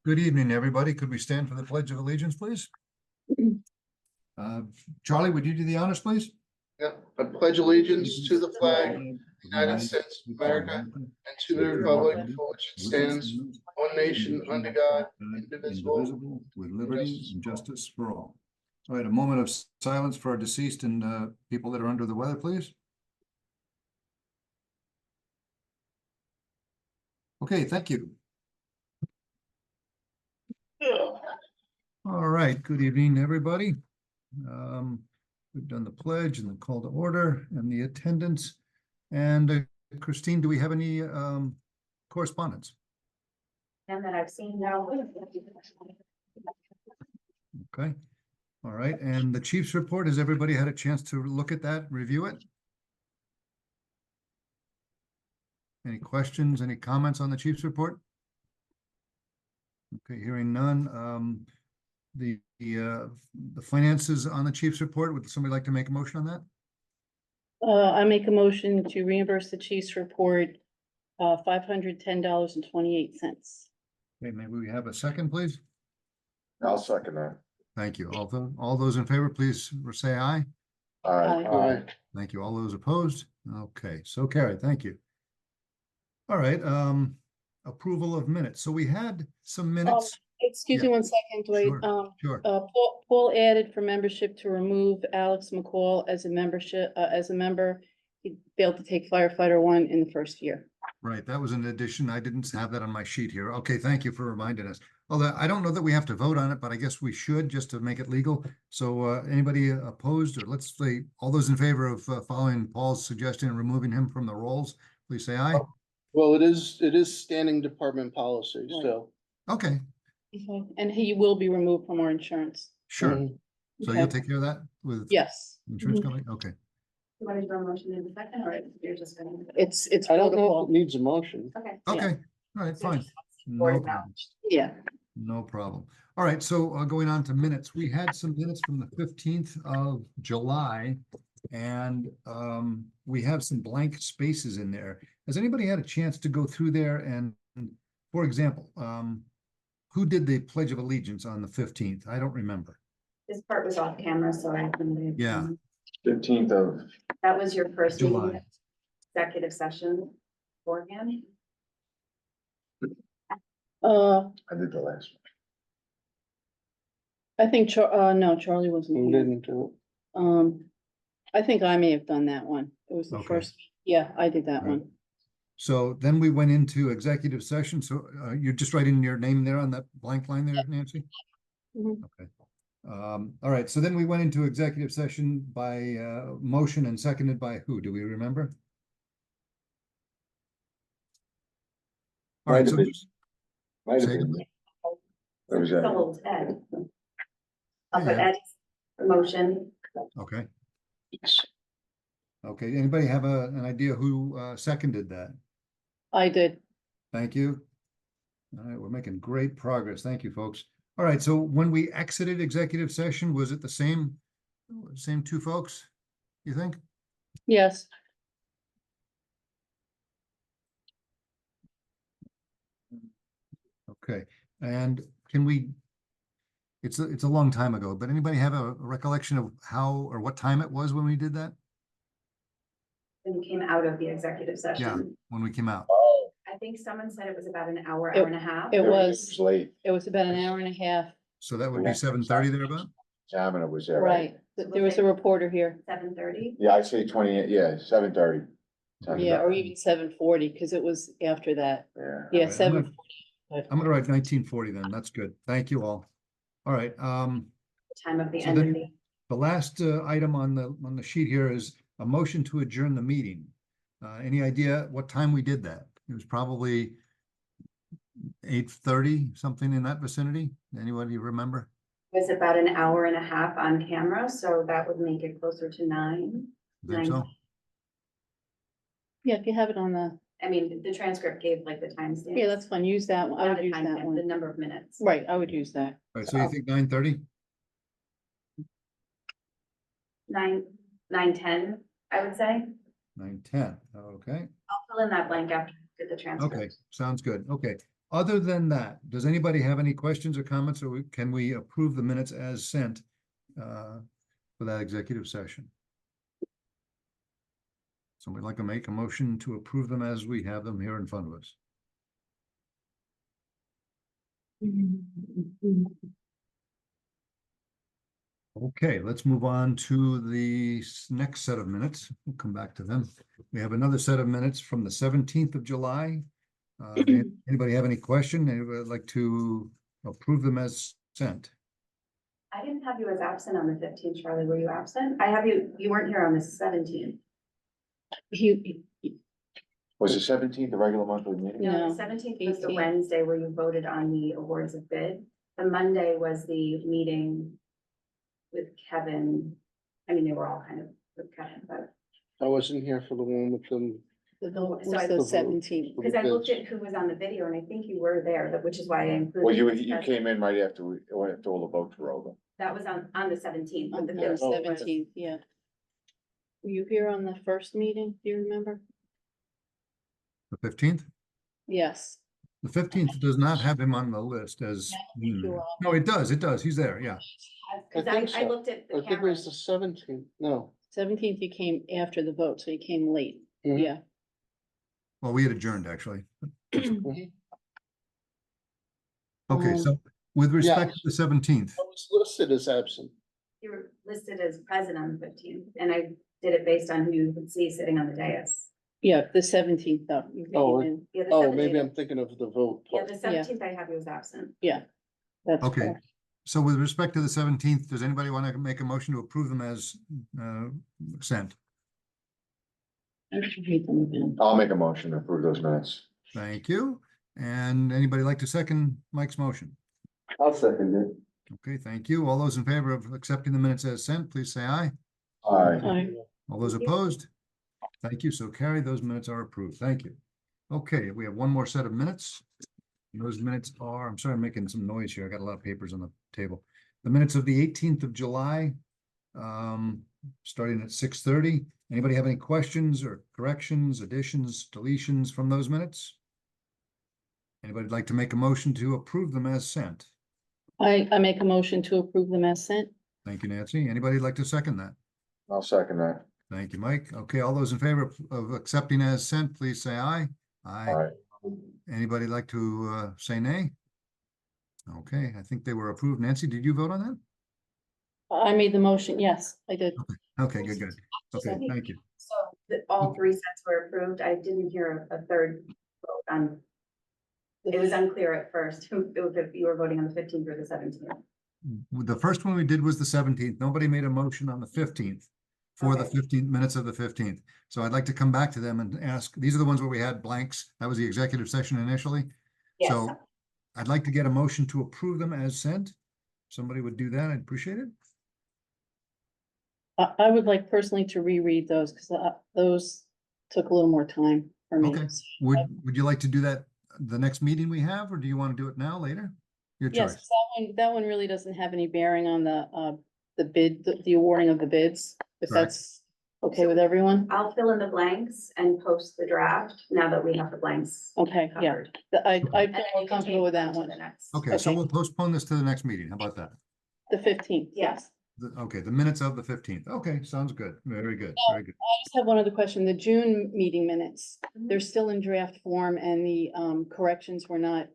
Good evening, everybody. Could we stand for the Pledge of Allegiance, please? Charlie, would you do the honors, please? Yeah, I pledge allegiance to the flag of the United States of America and to the republic for which it stands, one nation, under God, indivisible, with liberty and justice for all. All right, a moment of silence for our deceased and people that are under the weather, please. Okay, thank you. All right, good evening, everybody. We've done the pledge and the call to order and the attendance. And Christine, do we have any correspondence? And that I've seen now. Okay, all right. And the chief's report, has everybody had a chance to look at that, review it? Any questions, any comments on the chief's report? Okay, hearing none. The finances on the chief's report, would somebody like to make a motion on that? I make a motion to reimburse the chief's report, $510.28. Okay, maybe we have a second, please. I'll second that. Thank you. All those in favor, please say aye. Aye. Thank you. All those opposed? Okay, so carried. Thank you. All right, approval of minutes. So we had some minutes. Excuse me 1 second, Dwight. Sure. Paul added for membership to remove Alex McCall as a member. He failed to take firefighter 1 in the first year. Right, that was an addition. I didn't have that on my sheet here. Okay, thank you for reminding us. Although I don't know that we have to vote on it, but I guess we should just to make it legal. So anybody opposed, or let's say all those in favor of following Paul's suggestion and removing him from the rolls, please say aye. Well, it is standing department policy, so. Okay, Okay. And he will be removed from our insurance. sure. Mhm. So Okay. you'll take care of that with Yes. insurance Mhm. company? Okay. You want to do a motion in a second, or you're just gonna? It's I don't know if protocol. it needs a motion. Okay. Okay, all right, fine. No Board of problem. Yeah. No problem. All right, so going on to minutes, we had some minutes from the 15th of July. And we have some blank spaces in there. Has anybody had a chance to go through there and, for example, who did the Pledge of Allegiance on the 15th? I don't remember. This part was off camera, so I couldn't. Yeah. 15th of, That was your first July. meeting, executive session beforehand. I did the last I think no, Charlie wasn't. We here. didn't do I think I may have done that one. It was the Okay. first. Yeah, I did that Right. one. So then we went into executive session. So you're just writing your name there on that blank line there, Nancy? Mhm. Okay. All right, so then we went into executive session by motion and seconded by who? Do we remember? All right, Might so have been. Might have Say been. Or was that- So Ed. I'll put Yeah. Ed's motion. okay. Okay, anybody have an idea who seconded that? I did. Thank you. All right, we're making great progress. Thank you, folks. All right, so when we exited executive session, was it the same two folks, you think? Yes. Okay, and can we, it's a long time ago, but anybody have a recollection of how or what time it was when we did that? And we came out of the executive Yeah, session. when we came out. Oh, I think someone said it was about an hour, It- hour and a half. It it was, was late. it was about an hour and a half. So that would be 7:30 there about? Examiner was there. Right. There was a reporter here. 7:30. Yeah, I say 28, yeah, 7:30. Yeah, or even 7:40, because it was after that. Yeah. Yeah, Right, I'm gonna- 7:40. I'm gonna write 1940 then. That's good. Thank you all. All right, The time of the So end of then- the. the last item on the sheet here is a motion to adjourn the meeting. Any idea what time we did that? It was probably 8:30, something in that vicinity. Anybody remember? Was about an hour and a half on camera, so that would make it closer to 9. Think so? Yeah, if you have it on the, I mean, the transcript gave like the timestamp. yeah, that's fine. Use that one. I Not would the use that timestamp, the one. number of minutes. Right, I would use that. All right, so you think 9:30? 9:10, I would say. 9:10, okay. I'll fill in that blank after I get the transcript. Okay, sounds good. Okay. Other than that, does anybody have any questions or comments, or can we approve the minutes as sent for that executive session? Somebody like to make a motion to approve them as we have them here in front of us? Okay, let's move on to the next set of minutes. We'll come back to them. We have another set of minutes from the 17th of July. Anybody have any question? Anybody would like to approve them as sent? I didn't have you as absent on the 15th, Charlie. Were you absent? I have you weren't here on the 17th. He, Was the 17th the regular monthly meeting? No, No, the 17th was the 18th. Wednesday where you voted on the awards of bid. The Monday was the meeting with Kevin. I mean, they were all kind of with Kevin, but I wasn't here for the one with them. the vote So I- was the 17th. because I looked at who was on the video and I think you were there, which is why I included. Well, you this as- came in right after all the votes were over. That was on the 17th. On but the the 15th was- 17th, yeah. Were you here on the first meeting? Do you remember? The 15th? Yes. The 15th does not have him on the list as. sure. No, it does, he's there, yeah. Cause I think I so. looked at I the think it was the camera. 17th, no. 17th, you came after the vote, so you came late. Mhm. Yeah. Well, we had adjourned, actually. Mhm. Okay, so with respect to the 17th, I was listed as absent. You were listed as present on the 15th and I did it based on who you could see sitting on the dais. Yeah, the 17th though. You Oh, came in. Yeah, the Oh, maybe 17th I'm thinking of the vote. Yeah, part. the 17th I have you as absent. Yeah. That's okay. correct. So with respect to the 17th, does anybody want to make a motion to approve them as sent? I should read them again. I'll make a motion to approve those minutes. Thank you. And anybody like to second Mike's motion? I'll second it. Okay, thank you. All those in favor of accepting the minutes as sent, please say aye. Aye. Aye. All those Thank you. opposed? Thank you. So carried. Those minutes are approved. Thank you. Okay, we have one more set of minutes. And those minutes are, I'm sorry, I'm making some noise here. I got a lot of papers on the table. The minutes of the 18th of July, starting at 6:30. Anybody have any questions or corrections, additions, deletions from those minutes? Anybody like to make a motion to approve them as sent? I make a motion to approve them as sent. Thank you, Nancy. Anybody like to second that? I'll second that. Thank you, Mike. Okay, all those in favor of accepting as sent, please say aye. Aye. Anybody like to say nay? Okay, I think they were approved. Nancy, did you vote on that? I made the motion. Yes, I did. Okay, good. Okay, thank you. So all three sets were approved. I didn't hear a third vote on. It was unclear at first if you were voting on the 15th or the 17th. The first one we did was the 17th. Nobody made a motion on the 15th for the Okay. 15th minutes of the 15th. So I'd like to come back to them and ask, these are the ones where we had blanks. That was the executive session initially. Yes. So I'd like to get a motion to approve them as sent. Somebody would do that. I'd appreciate it. I would like personally to reread those because those took a little more time for me. Okay. Would you like to do that the next meeting we have, or do you want to do it now, later? Your Yes, choice. that one really doesn't have any bearing on the bid, the awarding of the bids, if Right. that's okay with everyone. I'll fill in the blanks and post the draft now that we have the blanks Okay, yeah, covered. I And feel then more you can comfortable take with them that to one. the next. Okay, so Okay. we'll postpone this to the next meeting. How about that? The 15th, Yeah. yes. Okay, the minutes of the 15th. Okay, sounds good. Very good, very good. I just have one other question. The June meeting minutes, they're still in draft form and the corrections were not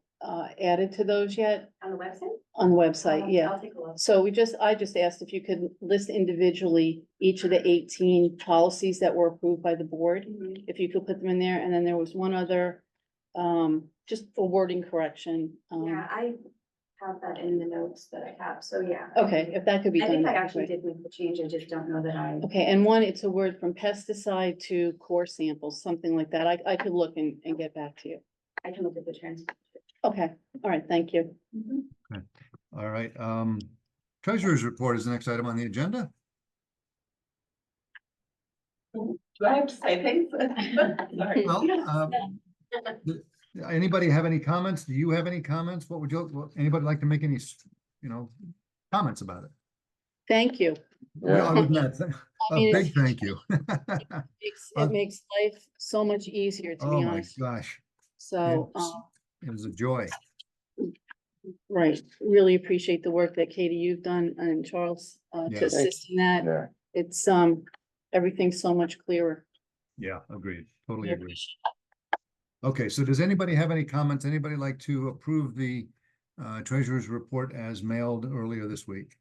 added to those yet On the website? on the website, yeah. I'll take a look. So I just asked if you could list individually each of the 18 policies that were approved by the board, Mhm. if you could put them in there. And then there was one other, just a wording correction. Yeah, I have that in the notes that I have, so yeah. Okay, if that could be I done. think I that'd be actually great. did make the change, I just don't know that I. Okay, and one, it's a word from pesticide to core samples, something like that. I could look and get back to you. I can look at the transcript. Okay, all right, thank you. All right, treasurer's report is the next item on the agenda. Do I have to say things? Sorry. Well, anybody have any comments? Do you have any comments? Anybody like to make any, comments about it? Thank you. Well, other than that, I a mean, big thank you. It makes life so much easier, to Oh be my honest. gosh. So, Yes. It was a joy. Right, really appreciate the work that Katie, you've done, and Charles, Yeah. to assist in that. Yeah. It's, everything's so much clearer. Yeah, agreed. Totally We agree. Okay, so does anybody have any comments? Anybody like to approve the treasurer's report as mailed earlier this week?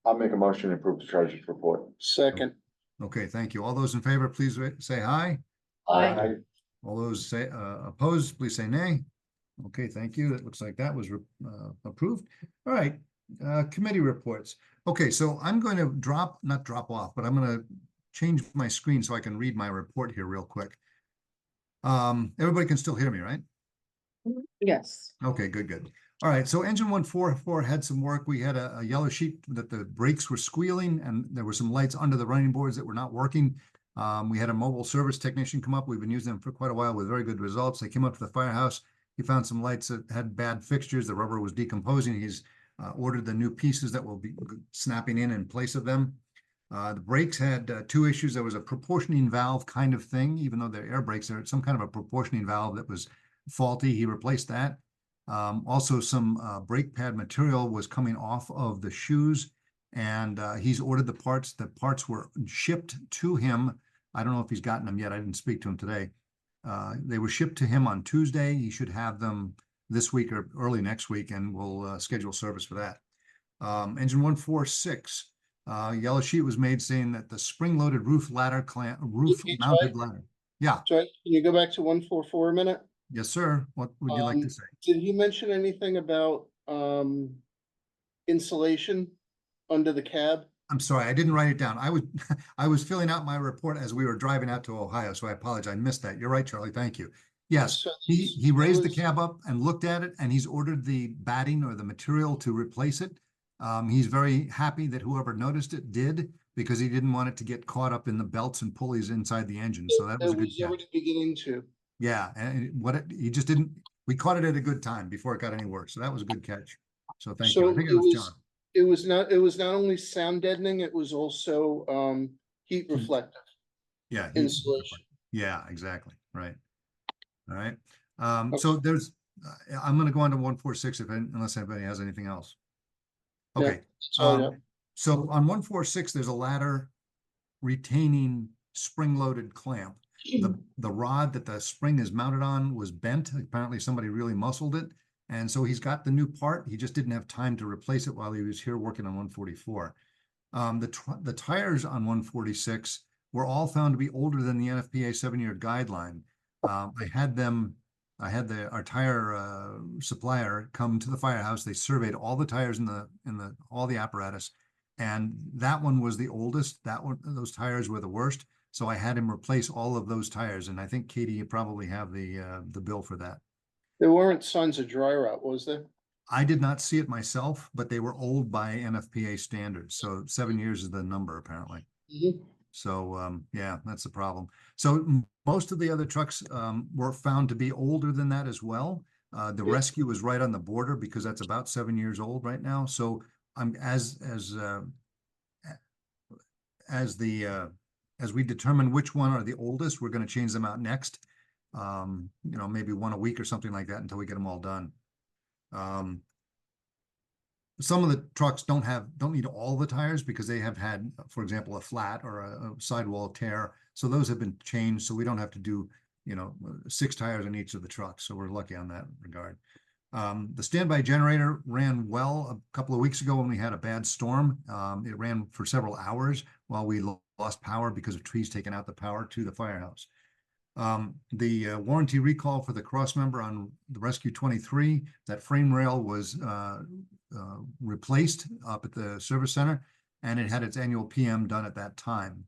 I'll make a motion to approve the treasurer's report. Second. Okay, thank you. All those in favor, please say aye. Aye. All those say opposed, please say nay. Okay, thank you. It looks like that was approved. All right, committee reports. Okay, so I'm going to not drop off, but I'm going to change my screen so I can read my report here real quick. Everybody can still hear me, right? Yes. Okay, good. All right, so engine 144 had some work. We had a yellow sheet that the brakes were squealing and there were some lights under the running boards that were not working. We had a mobile service technician come up. We've been using them for quite a while with very good results. They came up to the firehouse. He found some lights that had bad fixtures. The rubber was decomposing. He's ordered the new pieces that will be snapping in place of them. The brakes had two issues. There was a proportioning valve kind of thing, even though they're air brakes, there's some kind of a proportioning valve that was faulty. He replaced that. Also, some brake pad material was coming off of the shoes, and he's ordered the parts. The parts were shipped to him. I don't know if he's gotten them yet. I didn't speak to him today. They were shipped to him on Tuesday. He should have them this week or early next week, and we'll schedule service for that. Engine 146, yellow sheet was made saying that the spring-loaded roof mounted ladder. Yeah, So can you go back to 144 a minute? yes, sir. What would you like to say? Did he mention anything about insulation under the cab? I'm sorry, I didn't write it down. I was filling out my report as we were driving out to Ohio, so I apologize. I missed that. You're right, Charlie. Thank you. Yes, So he raised the was- cab up and looked at it, and he's ordered the batting or the material to replace it. He's very happy that whoever noticed it did, because he didn't want it to get caught up in the belts and pulleys inside the engine. So that was a It good was catch. already beginning to. Yeah, and he just didn't. We caught it at a good time before it got any worse. So that was a good catch. So thank you. I think it was John. It was not only sound deadening, it was also heat reflective Yeah. insulation. Yeah, exactly. Right. All right. So there's, I'm going to go on to 146 unless anybody has anything else. Yeah, Okay. That's all I got. So on 146, there's a ladder retaining spring-loaded clamp. The rod that the spring is mounted on was bent. Apparently somebody really muscled it. And so he's got the new part. He just didn't have time to replace it while he was here working on 144. The tires on 146 were all found to be older than the NFPA 7-year guideline. I had our tire supplier come to the firehouse. They surveyed all the tires in all the apparatus, and that one was the oldest. Those tires were the worst. So I had him replace all of those tires, and I think Katie, you probably have the bill for that. There weren't signs of dry rot, was there? I did not see it myself, but they were old by NFPA standards. So 7 years is the number apparently. Mhm. So yeah, that's the problem. So most of the other trucks were found to be older than that as well. The Rescue was right on the border because that's about 7 years old right now. So I'm as we determine which one are the oldest, we're going to change them out next. Maybe one a week or something like that until we get them all done. Some of the trucks don't need all the tires because they have had, for example, a flat or a sidewall tear. So those have been changed. So we don't have to do, 6 tires on each of the trucks. So we're lucky on that regard. The standby generator ran well a couple of weeks ago when we had a bad storm. It ran for several hours while we lost power because of trees taking out the power to the firehouse. The warranty recall for the cross member on the Rescue 23, that frame rail was replaced up at the service center, and it had its annual PM done at that time.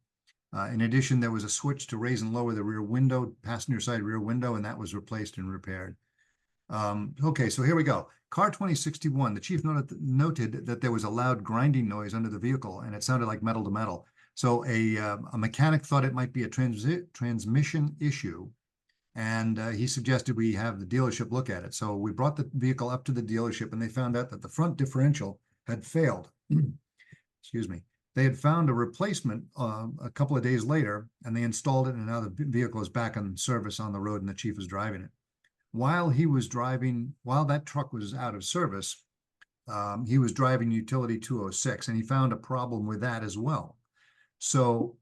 In addition, there was a switch to raise and lower the rear window, passenger side rear window, and that was replaced and repaired. Okay, so here we go. Car 2061, the chief noted that there was a loud grinding noise under the vehicle, and it sounded like metal to metal. So a mechanic thought it might be a transmission issue, and he suggested we have the dealership look at it. So we brought the vehicle up to the dealership, and they found out that the front differential had failed. Excuse me. They had found a replacement a couple of days later, and they installed it, and now the vehicle is back on service on the road, and the chief is driving it. while he was driving, while that truck was out of service, he was driving utility 206 and he found a problem with that as well. So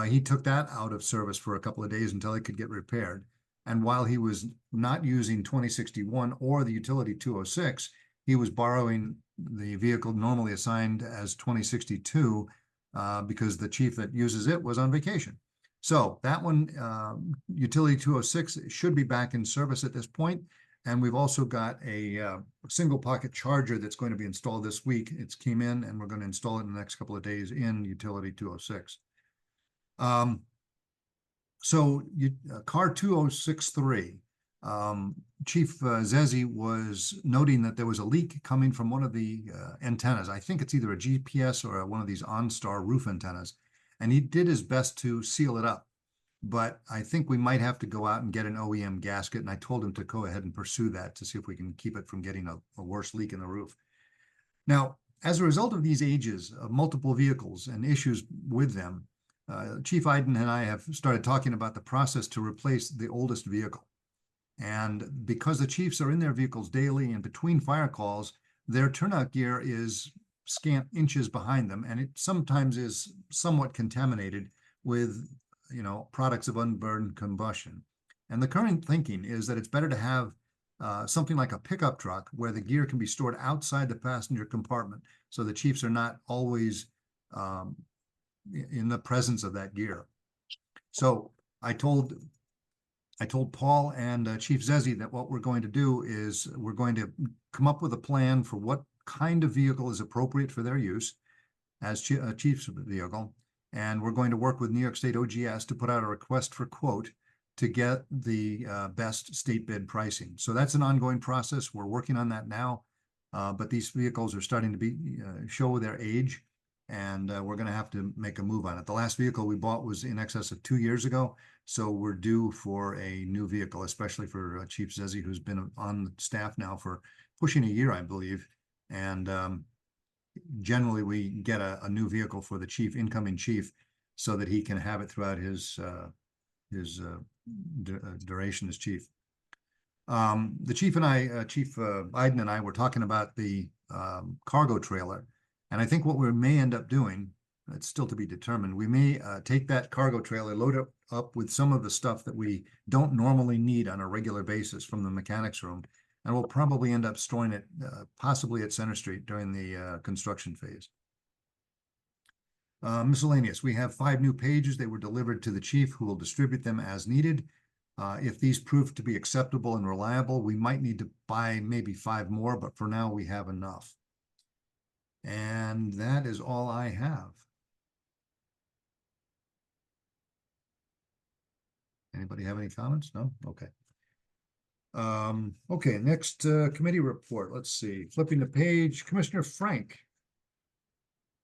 he took that out of service for a couple of days until it could get repaired. And while he was not using 2061 or the utility 206, he was borrowing the vehicle normally assigned as 2062 because the chief that uses it was on vacation. So that one, utility 206 should be back in service at this point. And we've also got a single pocket charger that's going to be installed this week. It's came in and we're going to install it in the next couple of days in utility 206. So car 2063, Chief Zezzi was noting that there was a leak coming from one of the antennas. I think it's either a GPS or one of these OnStar roof antennas. And he did his best to seal it up. But I think we might have to go out and get an OEM gasket. And I told him to go ahead and pursue that to see if we can keep it from getting a worse leak in the roof. Now, as a result of these ages of multiple vehicles and issues with them, Chief Iden and I have started talking about the process to replace the oldest vehicle. And because the chiefs are in their vehicles daily and between fire calls, their turnout gear is scant inches behind them. And it sometimes is somewhat contaminated with, products of unburned combustion. And the current thinking is that it's better to have something like a pickup truck where the gear can be stored outside the passenger compartment. So the chiefs are not always in the presence of that gear. So I told Paul and Chief Zezzi that what we're going to do is we're going to come up with a plan for what kind of vehicle is appropriate for their use as chief's vehicle. And we're going to work with New York State OGS to put out a request for quote to get the best state bid pricing. So that's an ongoing process. We're working on that now, but these vehicles are starting to show their age. And we're going to have to make a move on it. The last vehicle we bought was in excess of 2 years ago. So we're due for a new vehicle, especially for Chief Zezzi, who's been on the staff now for pushing a year, I believe. And generally we get a new vehicle for the chief, incoming chief, so that he can have it throughout his duration as chief. The chief and I, Chief Iden and I were talking about the cargo trailer. And I think what we may end up doing, it's still to be determined, we may take that cargo trailer, load it up with some of the stuff that we don't normally need on a regular basis from the mechanics room, and we'll probably end up storing it possibly at Center Street during the construction phase. Miscellaneous, we have 5 new pages. They were delivered to the chief, who will distribute them as needed. If these prove to be acceptable and reliable, we might need to buy maybe 5 more, but for now we have enough. And that is all I have. Anybody have any comments? No? Okay. Okay, next committee report. Let's see. Flipping the page, Commissioner Frank.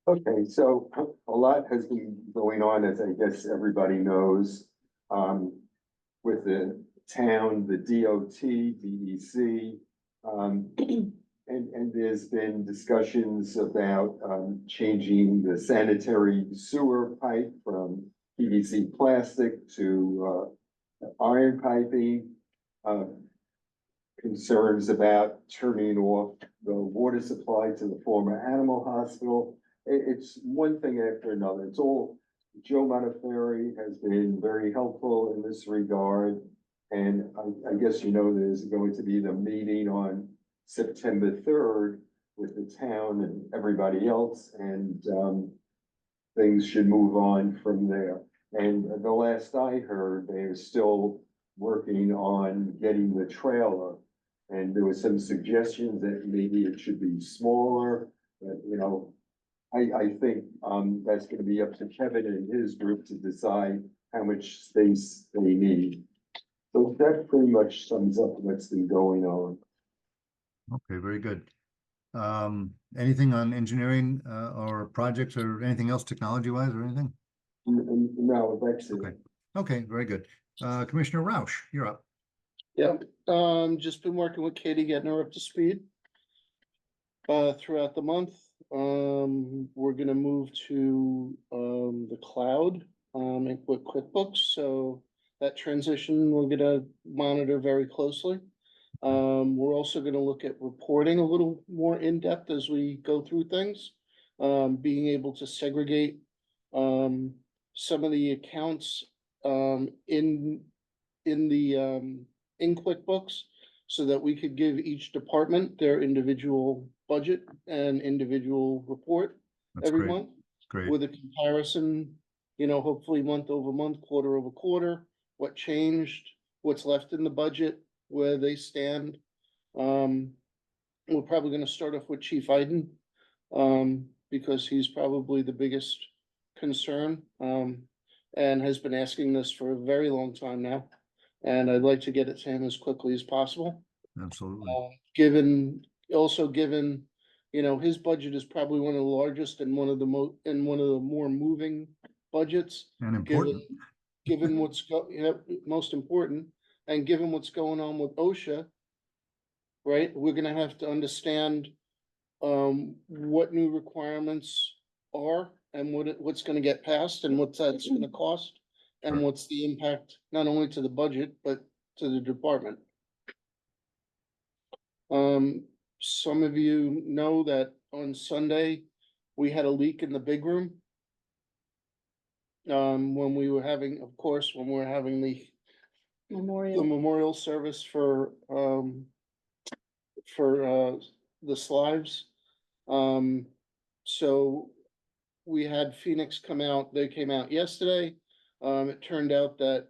Okay, so a lot has been going on, as I guess everybody knows, with the town, the DOT, DEC, and there's been discussions about changing the sanitary sewer pipe from PVC plastic to iron piping. Concerns about turning off the water supply to the former animal hospital. It's one thing after another. It's all, Joe Montefiore has been very helpful in this regard. And I guess, there's going to be the meeting on September 3rd with the town and everybody else, and things should move on from there. And the last I heard, they're still working on getting the trailer, and there was some suggestions that maybe it should be smaller, but I think that's going to be up to Kevin and his group to decide how much space they need. So that pretty much sums up what's been going on. Okay, very good. Anything on engineering or projects or anything else technology-wise or anything? No, that's it. Okay. Okay, very good. Commissioner Roush, you're up. Yep, just been working with Katie, getting her up to speed throughout the month. We're gonna move to the cloud with QuickBooks, so that transition we're gonna monitor very closely. We're also gonna look at reporting a little more in-depth as we go through things. Being able to segregate, some of the accounts, in in QuickBooks, so that we could give each department their individual budget and individual report That's every great. month Great. with a comparison, hopefully month over month, quarter over quarter, what changed, what's left in the budget, where they stand. We're probably gonna start off with Chief Iden, because he's probably the biggest concern, and has been asking this for a very long time now. And I'd like to get it to him as quickly as possible. Absolutely. Given, his budget is probably one of the largest and one of the more moving budgets. And important. Given most important, and given what's going on with OSHA, right, we're gonna have to understand what new requirements are and what's gonna get passed and what that's gonna cost. And Sure. what's the impact, not only to the budget, but to the department. Some of you know that on Sunday, we had a leak in the big room. When we were having, of course, when we were having the Memorial. memorial service for the Slives. So we had Phoenix come out, they came out yesterday. It turned out that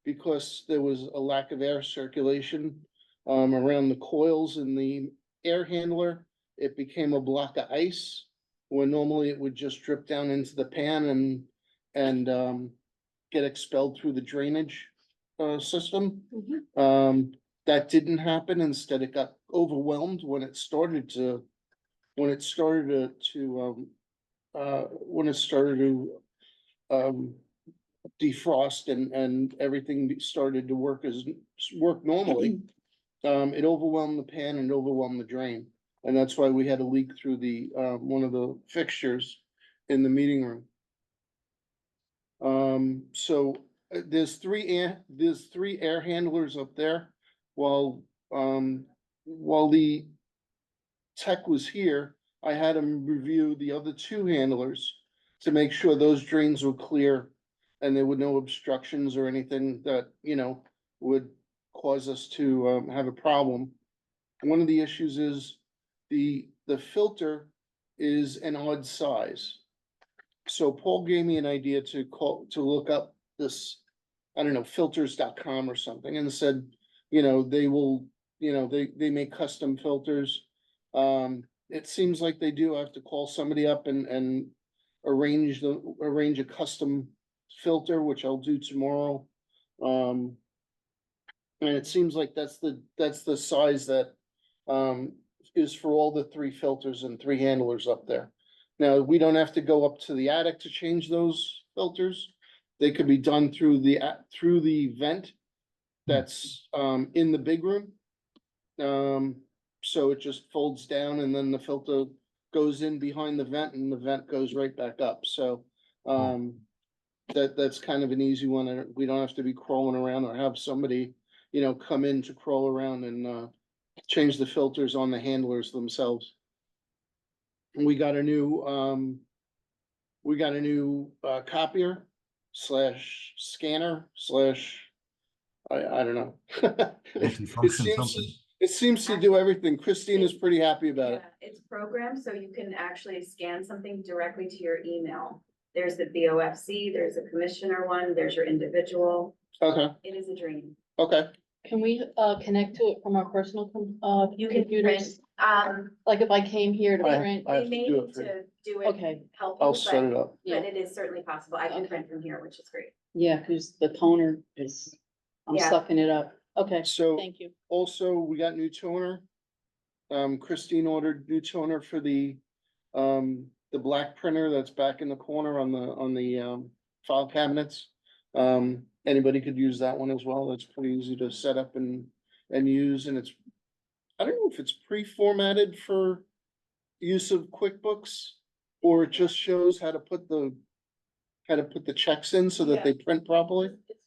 because there was a lack of air circulation around the coils in the air handler, it became a block of ice, when normally it would just drip down into the pan and get expelled through the drainage system. That didn't happen. Instead, it got overwhelmed when it started to defrost and everything started to work normally. It overwhelmed the pan and overwhelmed the drain, and that's why we had a leak through the one of the fixtures in the meeting room. So there's three air handlers up there. While the tech was here, I had him review the other two handlers to make sure those drains were clear and there were no obstructions or anything that, would cause us to have a problem. One of the issues is the filter is an odd size. So Paul gave me an idea to look up this, I don't know, filters.com or something, and said, they will, they make custom filters. It seems like they do. I have to call somebody up and arrange a custom filter, which I'll do tomorrow. And it seems like that's the size that is for all the three filters and three handlers up there. Now, we don't have to go up to the attic to change those filters. They could be done through the vent that's in the big room. So it just folds down and then the filter goes in behind the vent and the vent goes right back up. So that's kind of an easy one. And we don't have to be crawling around or have somebody, come in to crawl around and change the filters on the handlers themselves. We got a new copier / scanner / I don't know. Multifunction It seems to do everything. Christine is pretty happy about it. Yeah, it's programmed, so you can actually scan something directly to your email. There's the BOFC, there's a commissioner one, there's your individual. Okay, It is a dream. okay. Can we connect to it from our personal You can computers? print, Like if I came here to I- print? I have they to may do need it for you. to do it, Okay, help I'll you, set it up. Yeah. but it is certainly possible. I can Okay. print from here, which is great. yeah, because the toner is, I'm Yeah. sucking it up. Okay, So thank you. also, we got new toner. Christine ordered new toner for the black printer that's back in the corner on the file cabinets. Anybody could use that one as well. It's pretty easy to set up and use, and I don't know if it's pre-formatted for use of QuickBooks, or it just shows how to put the checks in so that they print properly. It's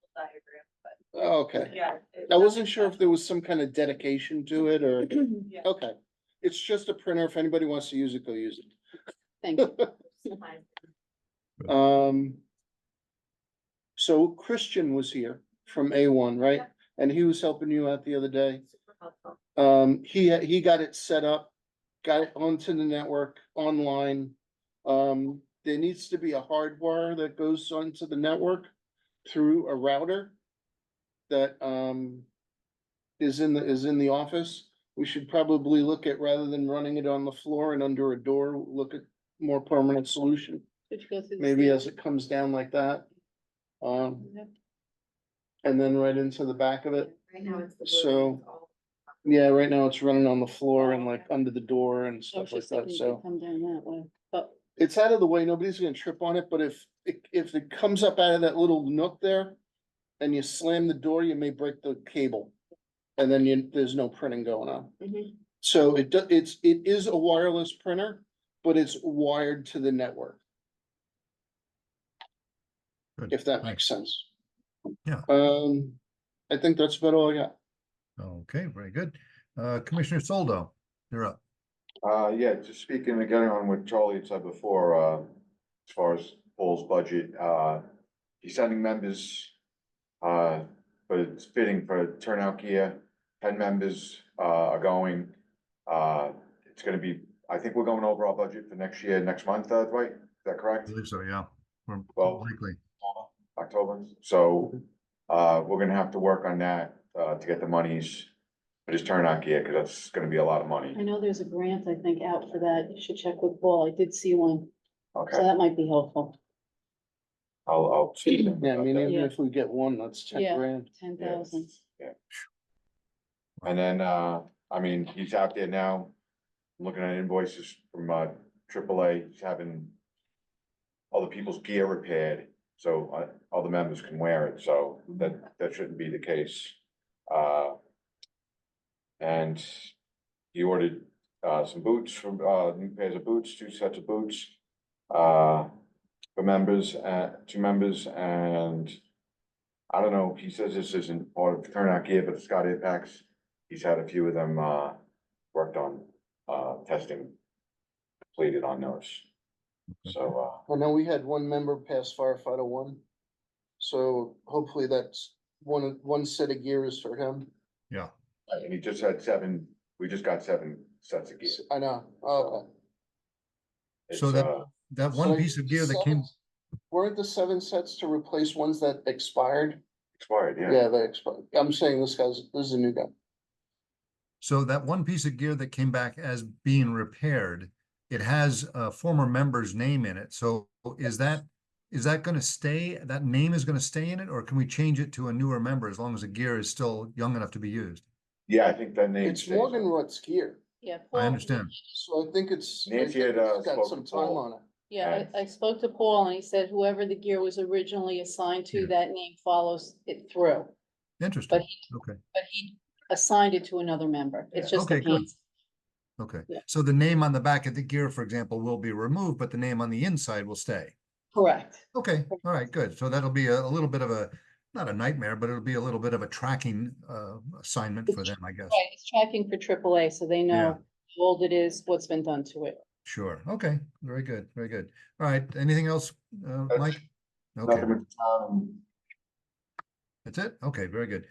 a diagram, but Okay, Yeah. I wasn't sure if there was some kind of dedication to it or, Yeah. okay. It's just a printer. If anybody wants to use it, go use Thank you. it. So Christian was here from A1, right? Yep. And he was helping you out the other day. Super helpful. He got it set up, got it onto the network online. There needs to be a hardwire that goes onto the network through a router that, is in the office. We should probably look at, rather than running it on the floor and under a door, look at more permanent solution. Did you go through the Maybe stairs? as it comes down like that. Yep. And then right into the back of it. Right now it's the. blue So- and it's all- Yeah, right now it's running on the floor and like under the door and I was stuff like just that, thinking you so. could come down that way, but It's out of the way, nobody's gonna trip on it, but if it comes up out of that little nook there. And you slam the door, you may break the cable. And then there's no printing going on. Mhm. So it is a wireless printer, but it's wired to the network, Good, if that thanks. makes sense. Yeah. I think that's about all I got. Okay, very good. Commissioner Soldo, you're up. Yeah, just speaking again on what Charlie had said before, as far as Paul's budget, he's sending members, but it's fitting for turnout gear. 10 members, are going. It's gonna be, I think we're going over our budget for next year, next month, Dwight, is that I correct? believe so, yeah. Or Well- likely. October, so, we're gonna have to work on that, to get the monies for this turnout gear, cause that's gonna be a lot of I money. know there's a grant, I think, out for that. You should check with Paul. I did see one, so Okay, that might be helpful. I'll speak to him Yeah, I about mean, that. even Yeah. if we get one, that's 10 Yeah. grand. 10,000. Yeah. And then, I mean, he's out there now, looking at invoices from, AAA, he's having all the people's gear repaired, so, all the members can wear it, so that shouldn't be the case. And he ordered, some boots from, new pairs of boots, 2 sets of boots, for members, 2 members, and I don't know, he says this isn't part of turnout gear, but Scott Apex, he's had a few of them, worked on, testing completed on those. So, I know we had one member pass firefighter 1. So hopefully that's one set of gears for him. Yeah, and he just had 7, we just got 7 sets of gear. I know, okay. so It's, that one So piece of gear that came, Weren't the 7 sets to replace ones that expired? expired, yeah. Yeah, they expired. I'm saying this is a new guy. so that one piece of gear that came back as being repaired, it has a former member's name in it. So is that gonna stay, that name is gonna stay in it, or can we change it to a newer member as long as the gear is still young enough to be used? Yeah, I think that name. It's stays Morgan on. Rott's gear, Yeah, I Paul, understand. so I think it's. Nancy had, Got spoke some to time Paul. on it. yeah, I spoke to Paul and he said whoever the gear was originally assigned to, Yeah. that name follows it through. Interesting, But okay, he assigned it to another member. It's just the Okay, good. paint. okay. Yeah. So the name on the back of the gear, for example, will be removed, but the name on the inside will stay. Correct. Okay, all right, good. So that'll be a little bit of a, not a nightmare, but it'll be a little bit of a tracking assignment for them, I guess. Right, it's tracking for AAA, so they Yeah. know how old it is, what's been done to it. Sure, okay, very good, very good. All right, anything else, Mike? Okay, Nothing with, that's it? Okay, very good.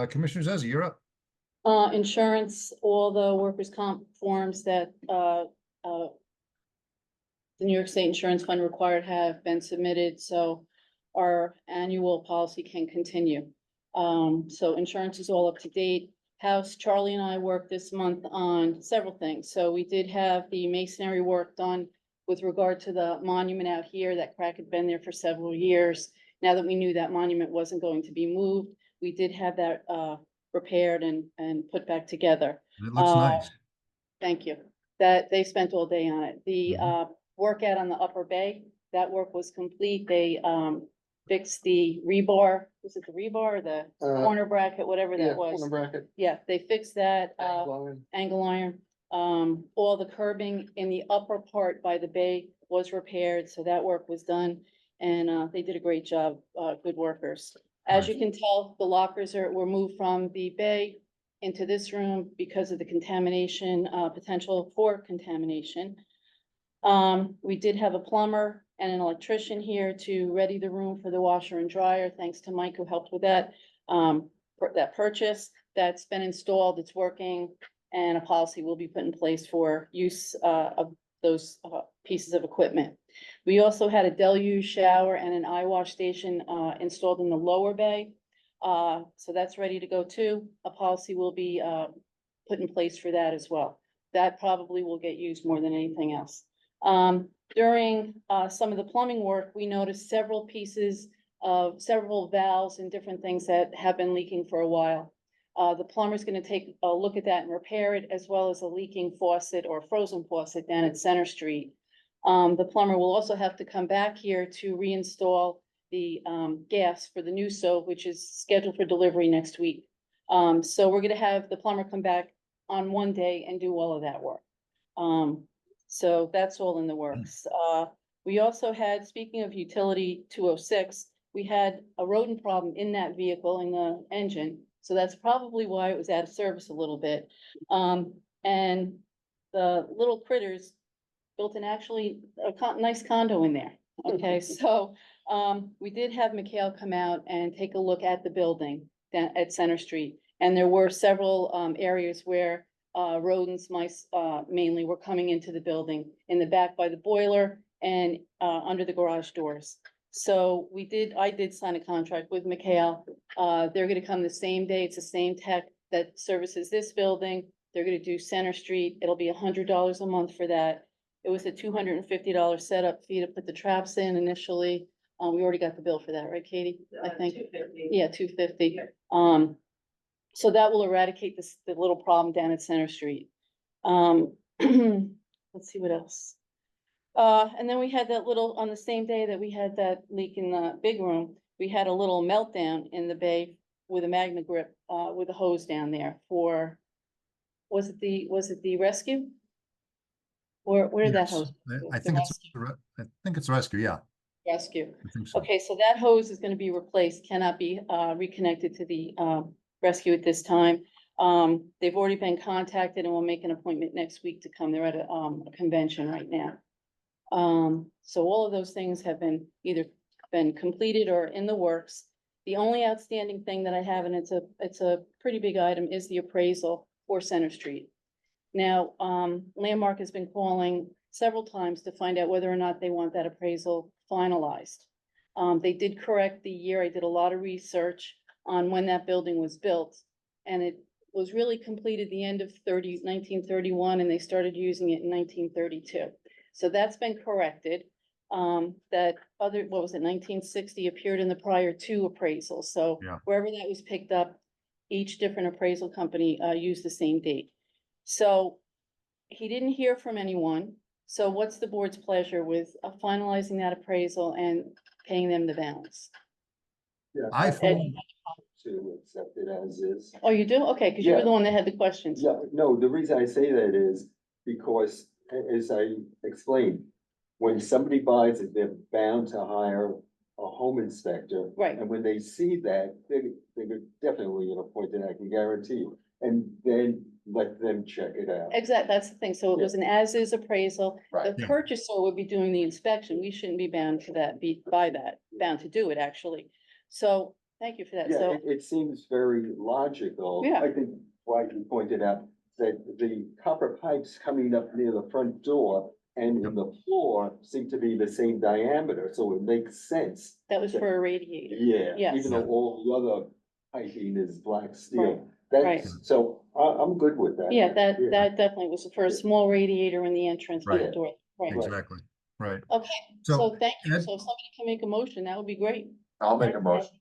Commissioner Zezzi, you're up. Insurance, all the workers' comp forms that, the New York State Insurance Fund required have been submitted, so our annual policy can continue. So insurance is all up to date. House, Charlie and I worked this month on several things. So we did have the masonry work done with regard to the monument out here. That crack had been there for several years. Now that we knew that monument wasn't going to be moved, we did have that, repaired and put back together. It looks nice. Thank you. That, they spent all day on it. The, Mhm. Workout on the upper bay, that work was complete. They, fixed the rebar. Was it the rebar or the corner bracket, whatever Yeah, that was? corner bracket. Yeah, they fixed that, line. angle iron. All the curbing in the upper part by the bay was repaired, so that work was done. And, they did a great job, good workers. As Right. you can tell, the lockers were moved from the bay into this room because of the contamination, potential for contamination. We did have a plumber and an electrician here to ready the room for the washer and dryer, thanks to Mike who helped with that. For that purchase, that's been installed, it's working, and a policy will be put in place for use, of those, pieces of equipment. We also had a deluge shower and an eye wash station, installed in the lower bay. So that's ready to go too. A policy will be, put in place for that as well. That probably will get used more than anything else. During some of the plumbing work, we noticed several valves and different things that have been leaking for a while. The plumber's gonna take a look at that and repair it, as well as a leaking faucet or frozen faucet down at Center Street. The plumber will also have to come back here to reinstall the gas for the new stove, which is scheduled for delivery next week. So we're gonna have the plumber come back on one day and do all of that work. So that's all in the works. We also had, speaking of utility 206, we had a rodent problem in that vehicle, in the engine. So that's probably why it was out of service a little bit. And the little critters built an actually nice condo in there. Okay, so we did have Mikhail come out and take a look at the building down at Center Street. And there were several areas where rodents, mice mainly, were coming into the building, in the back by the boiler and under the garage doors. So I did sign a contract with Mikhail. They're gonna come the same day. It's the same tech that services this building. They're gonna do Center Street. It'll be $100 a month for that. It was a $250 setup fee to put the traps in initially. We already got the bill for that, right, Katie? I think. 250. Yeah, $250. So that will eradicate the little problem down at Center Street. Let's see what else. And then we had that little, on the same day that we had that leak in the big room, we had a little meltdown in the bay with a Magna grip, with a hose down there for, was it the rescue? Or where did that Yes, hose? I The think rescue. I think it's rescue, yeah, Rescue. I think so. Okay, so that hose is gonna be replaced, cannot be reconnected to the rescue at this time. They've already been contacted and we'll make an appointment next week to come. They're at a convention right now. So all of those things have been either been completed or in the works. The only outstanding thing that I have, and it's a pretty big item, is the appraisal for Center Street. Now, Landmark has been calling several times to find out whether or not they want that appraisal finalized. They did correct the year. I did a lot of research on when that building was built, and it was really completed the end of 1931, and they started using it in 1932. So that's been corrected. That other, what was it, 1960 appeared in the prior two appraisals. So Yeah. wherever that was picked up, each different appraisal company used the same date. So he didn't hear from anyone. So what's the board's pleasure with finalizing that appraisal and paying them the balance? Yeah, I thought, to accept it as is. Oh, you do? Okay, because you were Yeah. the one that had the questions. Yeah, no, the reason I say that is because, as I explained, when somebody buys it, they're bound to hire a home inspector. Right. And when they see that, they're definitely gonna point it, I can guarantee you, and then let them check it out. Exactly, that's the thing. So it was an as-is appraisal. Right. The Yeah. purchaser would be doing the inspection. We shouldn't be bound to that, bound to do it, actually. So, thank you for that. Yeah, So, it seems very logical. Yeah. I think why you pointed out that the copper pipes coming up near the front door and in the floor seem to be the same diameter, so it makes sense. that was for a radiator. Yeah, Yes. even though all the other piping is black Right, steel. right. That's, so I'm good with that. Yeah, that definitely was for a small radiator in the entrance to the Right. door. Right. exactly, right. Okay, So, so thank you. Ed- So if somebody can make a motion, that would be great. I'll make a motion.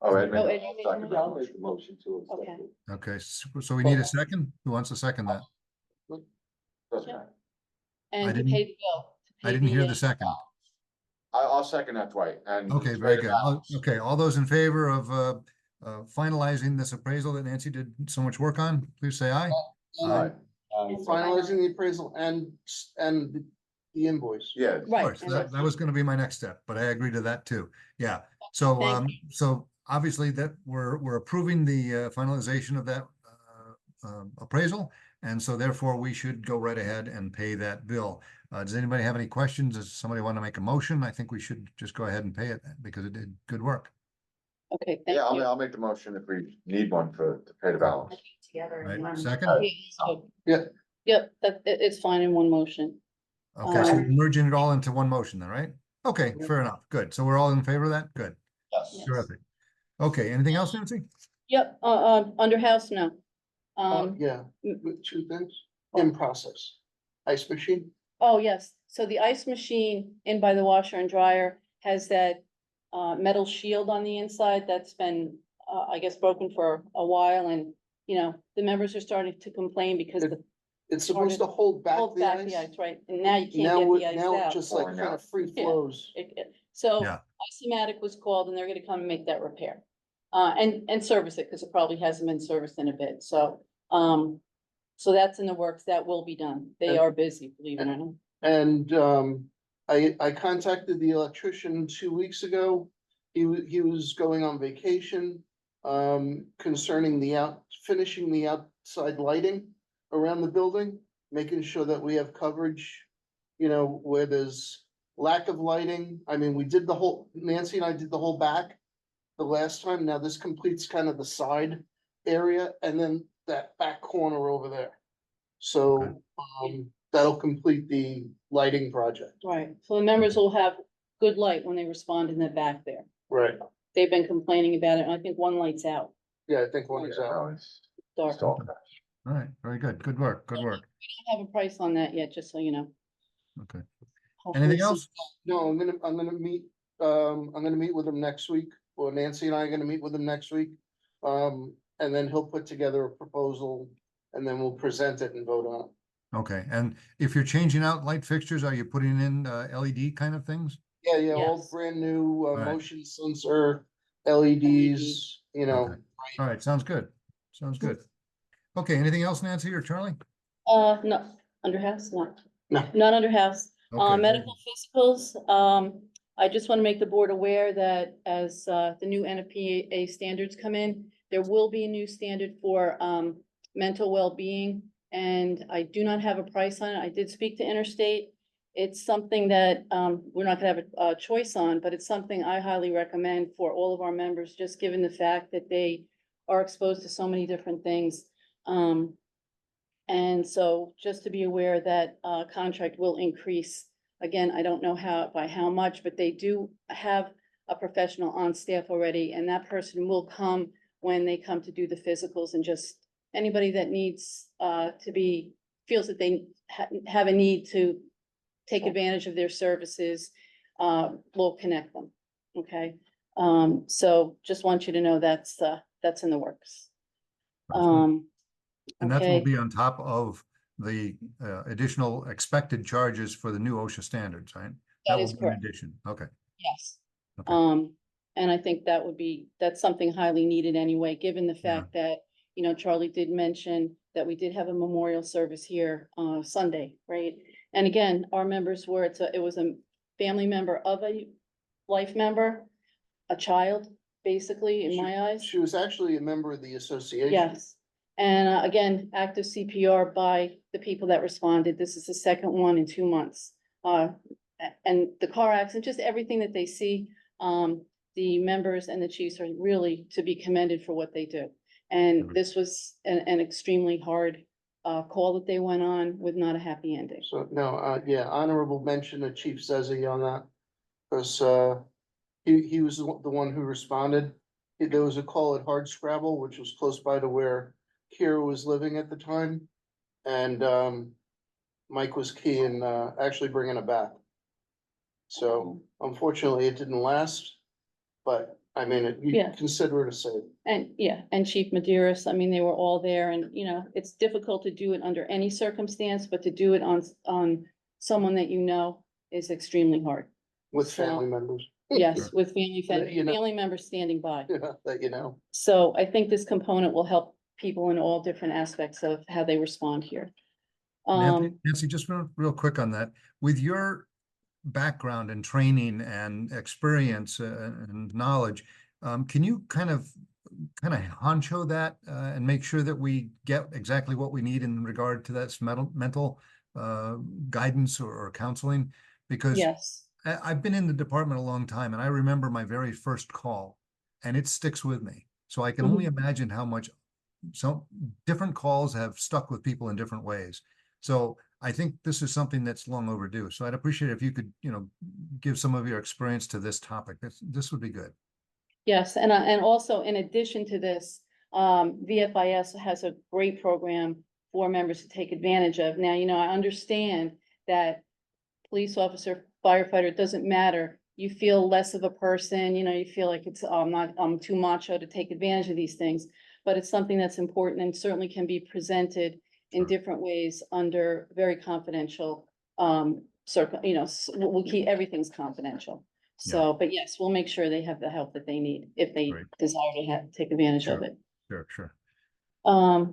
Oh, Ed, Oh, make Ed, you made a a second. Yeah, I'll make the motion to Okay. accept it. Okay, so we need a second? Who wants to second that? Doesn't matter. And to didn't- pay the bill. to I pay didn't hear uh, the second. I'll second that, Dwight, and. Okay, to very pay the good. balance. Okay, all those in favor of finalizing this appraisal that Nancy did so much work on, please say aye. Aye. Finalizing the appraisal and the invoice. Yeah. Of Right. course, and that was gonna be my next step, but I agree to that too. Yeah, so, Thank so obviously that we're approving the finalization of that appraisal. And so therefore we should go right ahead and pay that bill. Does anybody have any questions? Does somebody want to make a motion? I think we should just go ahead and pay it because it did good work. Okay, thank Yeah, you. I'll make the motion if we need one to pay the balance. Together in Right, one. second? Okay, so- Yeah. Yep, it's fine in one motion. Okay, so we're Um, merging it all into one motion then, right? Okay, fair enough. Good. So we're all in favor of that? Good. Yes. Terrific. Okay, anything else, Nancy? Yep, under house now. Yeah, mm. with two things in process. Ice machine, Oh, yes. So the ice machine in by the washer and dryer has that metal shield on the inside that's been, I guess, broken for a while. And, the members are starting to complain because It- the it's supposed to hold back hold the back the ice. ice, right? And now you Now, can't get the now ice it out. just like Pouring kind out. of free Yeah. flows. So Yeah. Isomatic was called and they're gonna come and make that repair. And service it, because it probably hasn't been serviced in a bit. So that's in the works. That will be done. They And- are busy, believe it or not. And I contacted the electrician 2 weeks ago. He was going on vacation. Concerning finishing the outside lighting around the building, making sure that we have coverage. Where there's lack of lighting. I mean, Nancy and I did the whole back the last time. Now this completes kind of the side area and then that back corner over there. So, that'll complete the lighting project. Right. So the members will have good light when they respond in the back there. Right. They've been complaining about it, and I think one light's out, Yeah, I think one is Yeah, out. no, it's dark. installed. All right, very good. Good work. Good work. I don't have a price on that yet, just so you know. Okay. Hopefully Anything some- else? No, I'm gonna meet with him next week, or Nancy and I are gonna meet with him next week. And then he'll put together a proposal and then we'll present it and vote on it. Okay, and if you're changing out light fixtures, are you putting in LED kind of things? Yeah, all Yes. brand new, Right. motion sensor, LEDs, Okay. All right, sounds good. Sounds good. Okay, anything else, Nancy or Charlie? No, under house, no. No. Not under house. Okay, very Medical physicals, I just want to make the board aware that as, the new NFPA standards come in, there will be a new standard for, mental well-being. And I do not have a price on it. I did speak to Interstate. It's something that, we're not gonna have a choice on, but it's something I highly recommend for all of our members, just given the fact that they are exposed to so many different things. And so just to be aware that contract will increase. Again, I don't know by how much, but they do have a professional on staff already, and that person will come when they come to do the physicals, and just anybody that needs feels that they have a need to take advantage of their services, we'll connect them. Okay, so just want you to know that's in the works. And that will Okay. be on top of the additional expected charges for the new OSHA standards, right? That will is be in correct. addition. Okay. Yes. Okay. And I think that's something highly needed anyway, given the fact that, Charlie did mention that we did have a memorial service here, Sunday, right? And again, our members it was a family member of a life member, a child, basically, in my eyes. She was actually a member of the association. Yes, and again, active CPR by the people that responded. This is the second one in 2 months. And the car accident, just everything that they see, the members and the chiefs are really to be commended for what they do. And this was an extremely hard call that they went on with not a happy ending. So, no, yeah, honorable mention to Chief Zezzy on that. Cause, he was the one who responded. There was a call at Hard Scrabble, which was close by to where Kira was living at the time. And, Mike was key in, actually bringing it back. So unfortunately, it didn't last, but I mean, you Yeah. consider it a save. And Chief Maderas, I mean, they were all there, and, it's difficult to do it under any circumstance, but to do it on someone that is extremely hard. With So- family members. Yes, with That you know. family members standing by. That you know. So I think this component will help people in all different aspects of how they respond here. Nancy, just real quick on that. With your background and training and experience and knowledge, Can you kind of honcho that, and make sure that we get exactly what we need in regard to that mental, guidance or counseling? Because Yes. I've been in the department a long time, and I remember my very first call, and it sticks with me. So I can only imagine how much some different calls have stuck with people in different ways. So I think this is something that's long overdue. So I'd appreciate it if you could, give some of your experience to this topic. This would be good. Yes, and also in addition to this, VFIS has a great program for members to take advantage of. Now, I understand that police officer, firefighter, it doesn't matter. You feel less of a person, you feel like I'm too macho to take advantage of these things. But it's something that's important and certainly can be presented in Sure. different ways under very confidential, we'll keep, everything's confidential. So, but yes, we'll make sure they have the help that they need if they Great. desire to take advantage of Sure. it. Sure.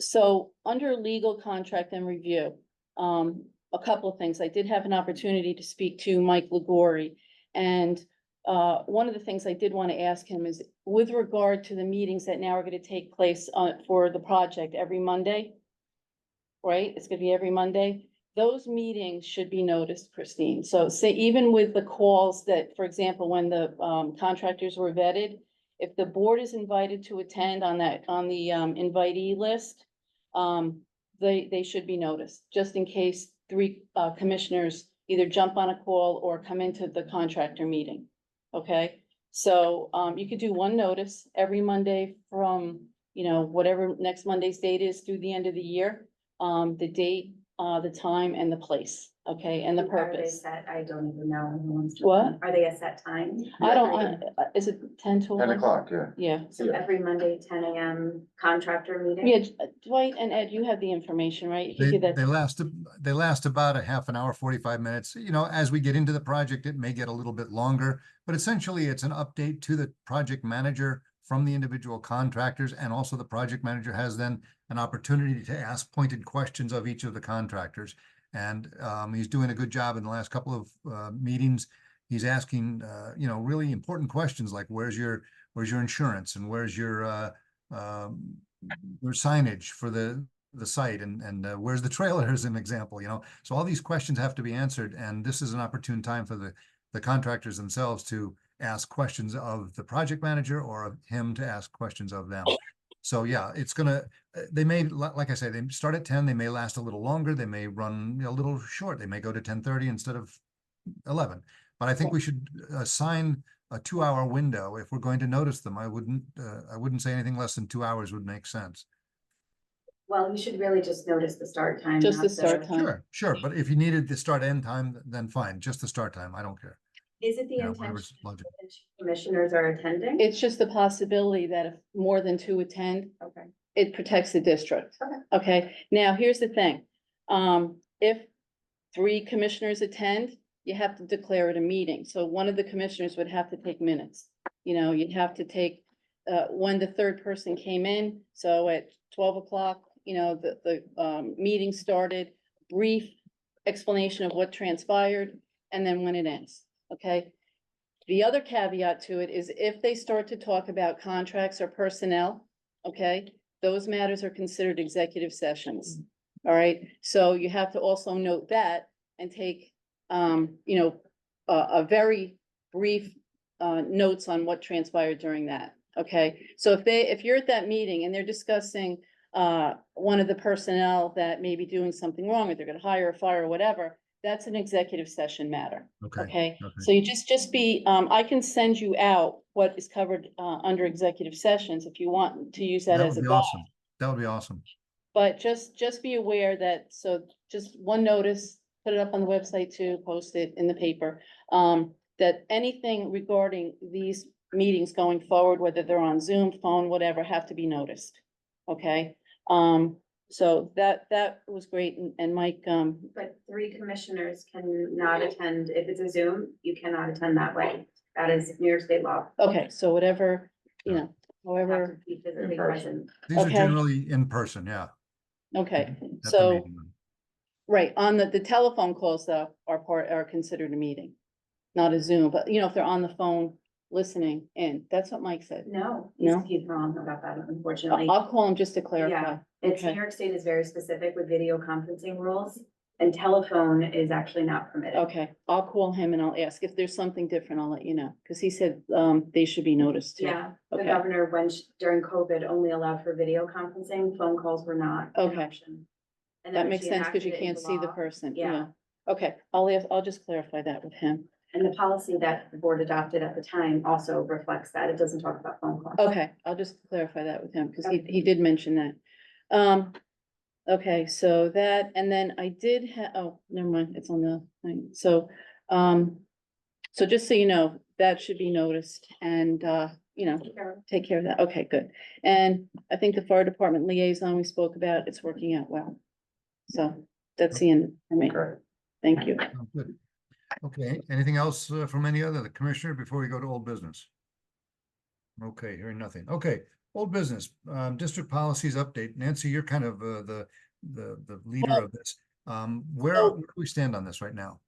So under legal contract and review, a couple of things. I did have an opportunity to speak to Mike Ligori. And one of the things I did want to ask him is with regard to the meetings that now are going to take place for the project every Monday, right? It's going to be every Monday. Those meetings should be noticed, Christine. So say even with the calls that, for example, when the contractors were vetted, if the board is invited to attend on the invitee list, they should be noticed, just in case three commissioners either jump on a call or come into the contractor meeting. Okay, so you could do one notice every Monday from, whatever next Monday's date is through the end of the year. The date, the time and the place, okay, and the Are they purpose. set? I don't even know. What? Are they a set time? I don't, is it 10 to 10 11? o'clock, yeah. Yeah, So every Monday, 10 AM contractor meeting? yeah, Dwight and Ed, you have the information, right? You can They, give that. they last about a half an hour, 45 minutes. As we get into the project, it may get a little bit longer, but essentially it's an update to the project manager from the individual contractors, and also the project manager has then an opportunity to ask pointed questions of each of the contractors. And he's doing a good job in the last couple of meetings. He's asking, really important questions like where's your insurance, and where's your signage for the site, and where's the trailer as an example, so all these questions have to be answered, and this is an opportune time for the contractors themselves to ask questions of the project manager, or of him to ask questions of them. So yeah, it's gonna, they may, like I say, they start at 10, they may last a little longer, they may run a little short, they may go to 10:30 instead of 11. But I think we should assign a 2-hour window if we're going to notice them. I wouldn't say anything less than 2 hours would make sense. Well, you should really just notice the start time. Just not the start time. Sure, but if you needed the start end time, then fine, just the start time, I don't care. Is it the Yeah, intention whatever's logical. that commissioners are attending? It's just the possibility that if more than 2 attend, Okay. it protects the district. Okay. Okay, now here's the thing. If 3 commissioners attend, you have to declare it a meeting. So one of the commissioners would have to take minutes. You'd have to take, when the third person came in, so at 12 o'clock, the meeting started, brief explanation of what transpired, and then when it ends, okay? The other caveat to it is if they start to talk about contracts or personnel, okay, those matters are considered executive sessions. All right, so you have to also note that and take, a very brief notes on what transpired during that. Okay, so if you're at that meeting and they're discussing one of the personnel that may be doing something wrong, or they're gonna hire or fire or whatever, that's an executive session matter. Okay, so you just be, I can send you out what is covered under executive sessions if you want to use that That as would a be guide. awesome. That would be awesome. But just be aware that, so just one notice, put it up on the website too, post it in the paper. That anything regarding these meetings going forward, whether they're on Zoom, phone, whatever, have to be noticed. Okay, so that was great, and Mike, But 3 commissioners cannot attend. If it's a Zoom, you cannot attend that way. That is New York State law. okay, so whatever, You have however, to be physically In person. present. These are Okay. generally in person, yeah. okay, at the so, meeting. right, on the telephone calls though, are considered a meeting. Not a Zoom, but if they're on the phone, listening in. That's what Mike said. No, No? he's wrong about that, unfortunately. I'll call him just to clarify. Yeah, it's New Okay, York State is very specific with video conferencing rules, and telephone is actually not permitted. okay. I'll call him and I'll ask. If there's something different, I'll let you know. Because he said, they should be noticed too. Yeah, the Okay. governor, during COVID, only allowed for video conferencing, phone calls were not an Okay. option. And then That when makes she sense because you enacted it can't into see the law, person. Yeah, Okay, I'll just clarify that with him. and the policy that the board adopted at the time also reflects that. It doesn't talk about phone calls. Okay, I'll just clarify that with him because Okay. he did mention that. Okay, so that, and then I did oh, never mind, it's on the thing. So just so you know, that should be noticed and, take care of that. Okay, good. And I think the fire department liaison we spoke about, it's working out well. So that's the end for me. Great. Thank you. Oh, good. Okay, anything else from any other, the commissioner, before we go to old business? Okay, hearing nothing. Okay, old business, district policies update. Nancy, you're kind of the leader Well, of this. Where so- where do we stand on this right now?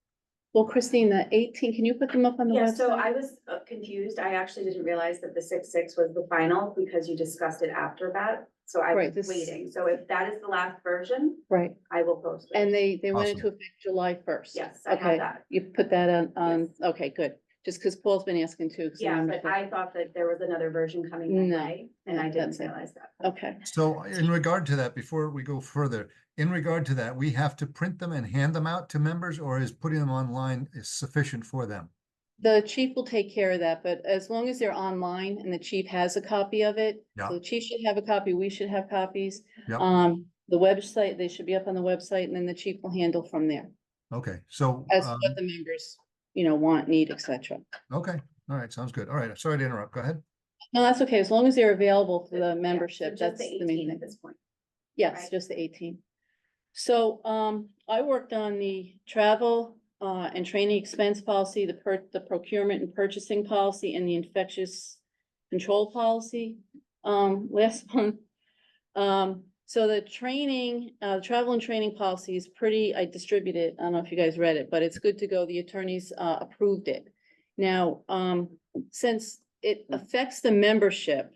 Well, Christine, the 18, can you put them up on the Yeah, website? so I was confused. I actually didn't realize that the 6.6 was the final because you discussed it after that. So I Right, was this- waiting. So if that is the last version, Right, I will post it. and they went Awesome. into effect July 1st. Yes, I Okay, have that. you put that on, Yes. okay, good. Just because Paul's been asking too. 'Cause I Yeah, remember but that- I thought that there was another version coming No, my way, and no, I didn't that's it. realize that. Okay, So in regard to that, before we go further, in regard to that, we have to print them and hand them out to members, or is putting them online is sufficient for them? the chief will take care of that, but as long as they're online and the chief has a copy of it. Yeah. So the chief should have a copy, we should have copies. Yep. The website, they should be up on the website and then the chief will handle from there. Okay, so, As what the members, want, need, et cetera. okay, all right, sounds good. All right, sorry to interrupt. Go ahead. No, that's okay, as long as they're available for Yeah, the so membership, just that's the the main 18 thing. at this point. Yes, right? just the 18. So, I worked on the travel, and training expense policy, the procurement and purchasing policy, and the infectious control policy, last month. So the training, travel and training policy is pretty, I distributed, I don't know if you guys read it, but it's good to go. The attorneys, approved it. Now, since it affects the membership,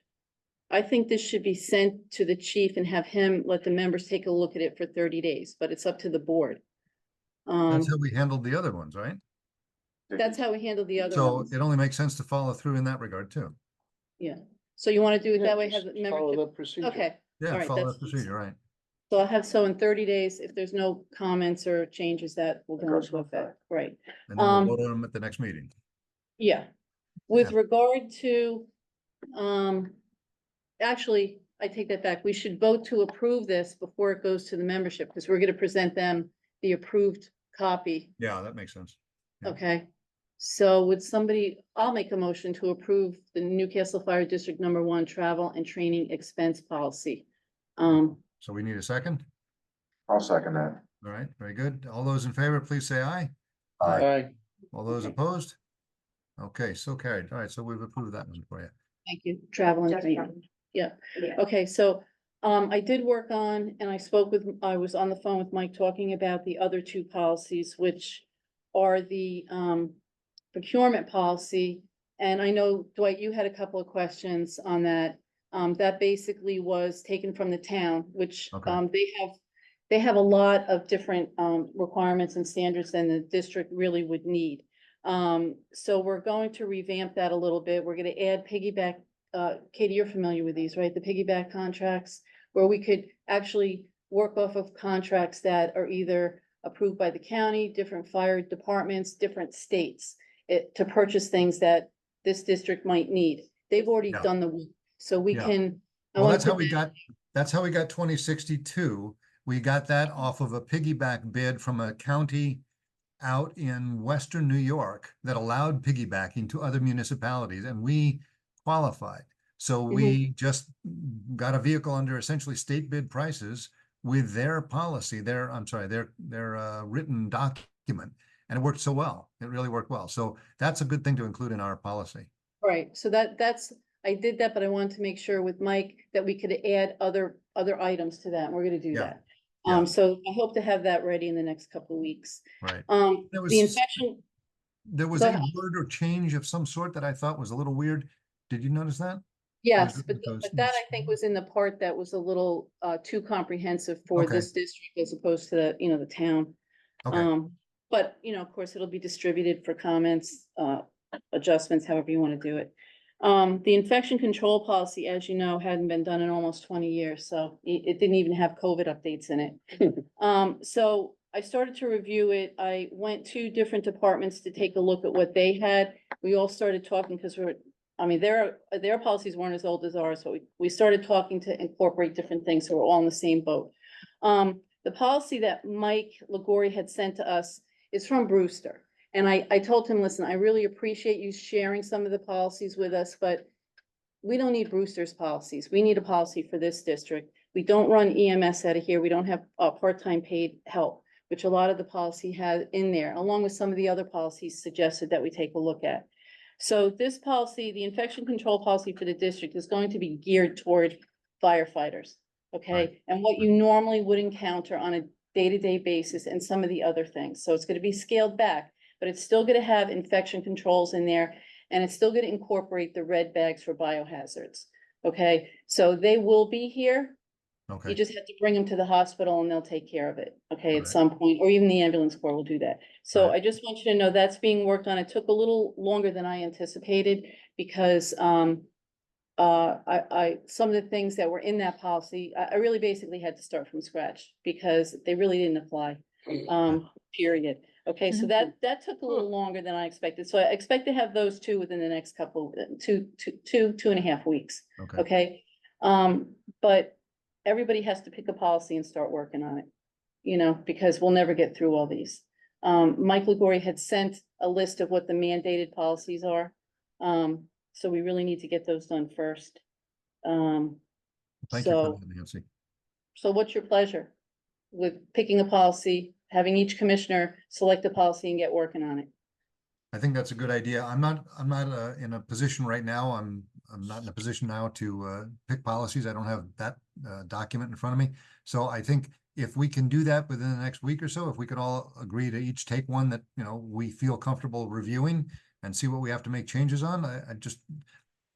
I think this should be sent to the chief and have him let the members take a look at it for 30 days, but it's up to the board. That's how we handled the other ones, right? That's how we handle the other So ones. it only makes sense to follow through in that regard too. Yeah. So you want to do it Yeah, that way, just have the follow membership? the procedure. Okay. Yeah, All right, follow that's- that procedure, right? So I'll have, so in 30 days, if there's no comments or changes, that will It go goes into into effect, right? And then Um, we'll vote on them at the next meeting. Yeah. With Yeah. regard to, actually, I take that back. We should vote to approve this before it goes to the membership, because we're gonna present them the approved copy, Yeah, that makes sense. Yeah. okay? So would somebody, I'll make a motion to approve the Newcastle Fire District No.1 travel and training expense policy. So we need a second. I'll second that. All right, very good. All those in favor, please say aye. Aye. All those Okay. opposed? Okay, so carried. All right, so we've approved that one for you. Thank you, travel and Just training. travel. Yeah. Yeah. Okay, so, I did work on, and I was on the phone with Mike talking about the other two policies, which are the, procurement policy. And I know, Dwight, you had a couple of questions on that. That basically was taken from the town, which, Okay. they have a lot of different, requirements and standards than the district really would need. So we're going to revamp that a little bit. We're gonna add piggyback, Katie, you're familiar with these, right? The piggyback contracts, where we could actually work off of contracts that are either approved by the county, different fire departments, different states, to purchase things that this district might need. They've already Yeah. done the work, so we Yeah. can. I Well, wanna that's how put we that- got, that's how we got 2062. We got that off of a piggyback bid from a county out in western New York that allowed piggybacking to other municipalities, and we qualified. So we just got a vehicle under essentially state bid prices with their policy, their written document, and it worked so well. It really worked well. So that's a good thing to include in our policy. Right, so that's, I did that, but I wanted to make sure with Mike that we could add other items to that, and we're gonna do Yeah, that. yeah. So I hope to have that ready in the next couple of weeks. Right. It The was- infection, there was So- a word or change of some sort that I thought was a little weird. Did you notice that? Yes, it but, because but that I it's- think was in the part that was a little, too comprehensive for Okay. this district as opposed to the, the town. Okay, But, of course, it'll be distributed for comments, adjustments, however you want to do it. The infection control policy, as you know, hadn't been done in almost 20 years, so it didn't even have COVID updates in it. So I started to review it. I went to different departments to take a look at what they had. We all started talking because their policies weren't as old as ours, so we started talking to incorporate different things, so we're all in the same boat. The policy that Mike Legori had sent to us is from Brewster. And I told him, listen, I really appreciate you sharing some of the policies with us, but we don't need Brewster's policies. We need a policy for this district. We don't run EMS out of here. We don't have part-time paid help, which a lot of the policy has in there, along with some of the other policies suggested that we take a look at. So this policy, the infection control policy for the district, is going to be geared toward firefighters, okay? Right. And what you normally would encounter on a day-to-day basis and some of the other things. So it's gonna be scaled back, but it's still gonna have infection controls in there, and it's still gonna incorporate the red bags for biohazards, okay? So they will be here. You okay, just have to bring them to the hospital and they'll take care of it, okay, at Right. some point, or even the ambulance corps will do that. So Right. I just want you to know that's being worked on. It took a little longer than I anticipated because, some of the things that were in that policy, I really basically had to start from scratch because they really didn't apply, period. Okay, so that took a little longer than I expected. So I expect to have those two within the next couple, 2.5 weeks. okay. Okay, but everybody has to pick a policy and start working on it, because we'll never get through all these. Mike Legori had sent a list of what the mandated policies are. So we really need to get those done first. Thank you for So, that, Nancy. so what's your pleasure with picking a policy, having each commissioner select a policy and get working on it? I think that's a good idea. I'm not in a position right now. I'm not in a position now to pick policies. I don't have that document in front of me. So I think if we can do that within the next week or so, if we could all agree to each take one that, we feel comfortable reviewing and see what we have to make changes on, I'd just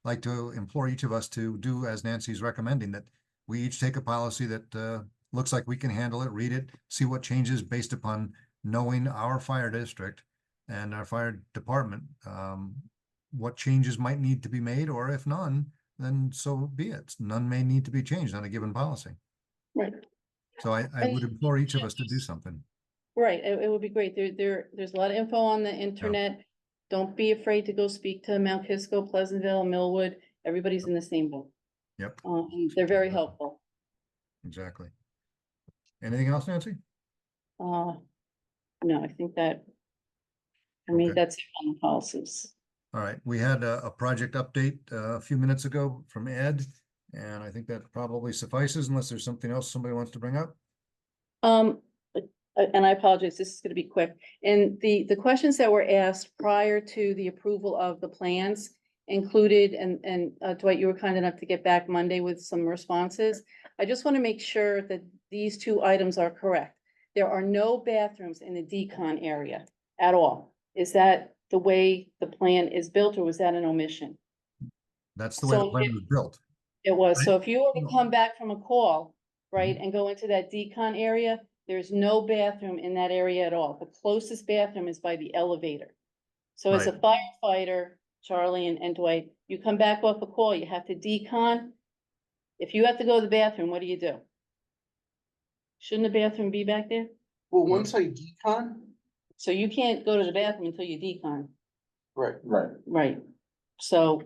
like to implore each of us to do as Nancy's recommending, that we each take a policy that looks like we can handle it, read it, see what changes based upon knowing our fire district and our fire department, what changes might need to be made, or if none, then so be it. None may need to be changed on a given policy. Right. So I would implore each of us to do something. Right, it would be great. There's a lot of info on the internet. Don't be afraid to go speak to Mount Kisco, Pleasantville, Millwood. Everybody's in the same boat. Yep, And they're very helpful. exactly. Anything else, Nancy? No, I think that, for me, Okay. that's it on the policies. All right, we had a project update a few minutes ago from Ed, and I think that probably suffices unless there's something else somebody wants to bring up. And I apologize, this is gonna be quick. And the questions that were asked prior to the approval of the plans included, and Dwight, you were kind enough to get back Monday with some responses. I just want to make sure that these two items are correct. There are no bathrooms in the decon area at all. Is that the way the plan is built, or was that an omission? That's the way the So plan if- was built. It was, so if you were to No. come back from a call, right, and go into that decon area, there's no bathroom in that area at all. The closest bathroom is by the elevator. So as a firefighter, Charlie and Dwight, you come back off a call, you have to decon. If you have to go to the bathroom, what do? Shouldn't the bathroom be back there? Well, once I decon, So you can't go to the bathroom until you decon, right, Right. right? So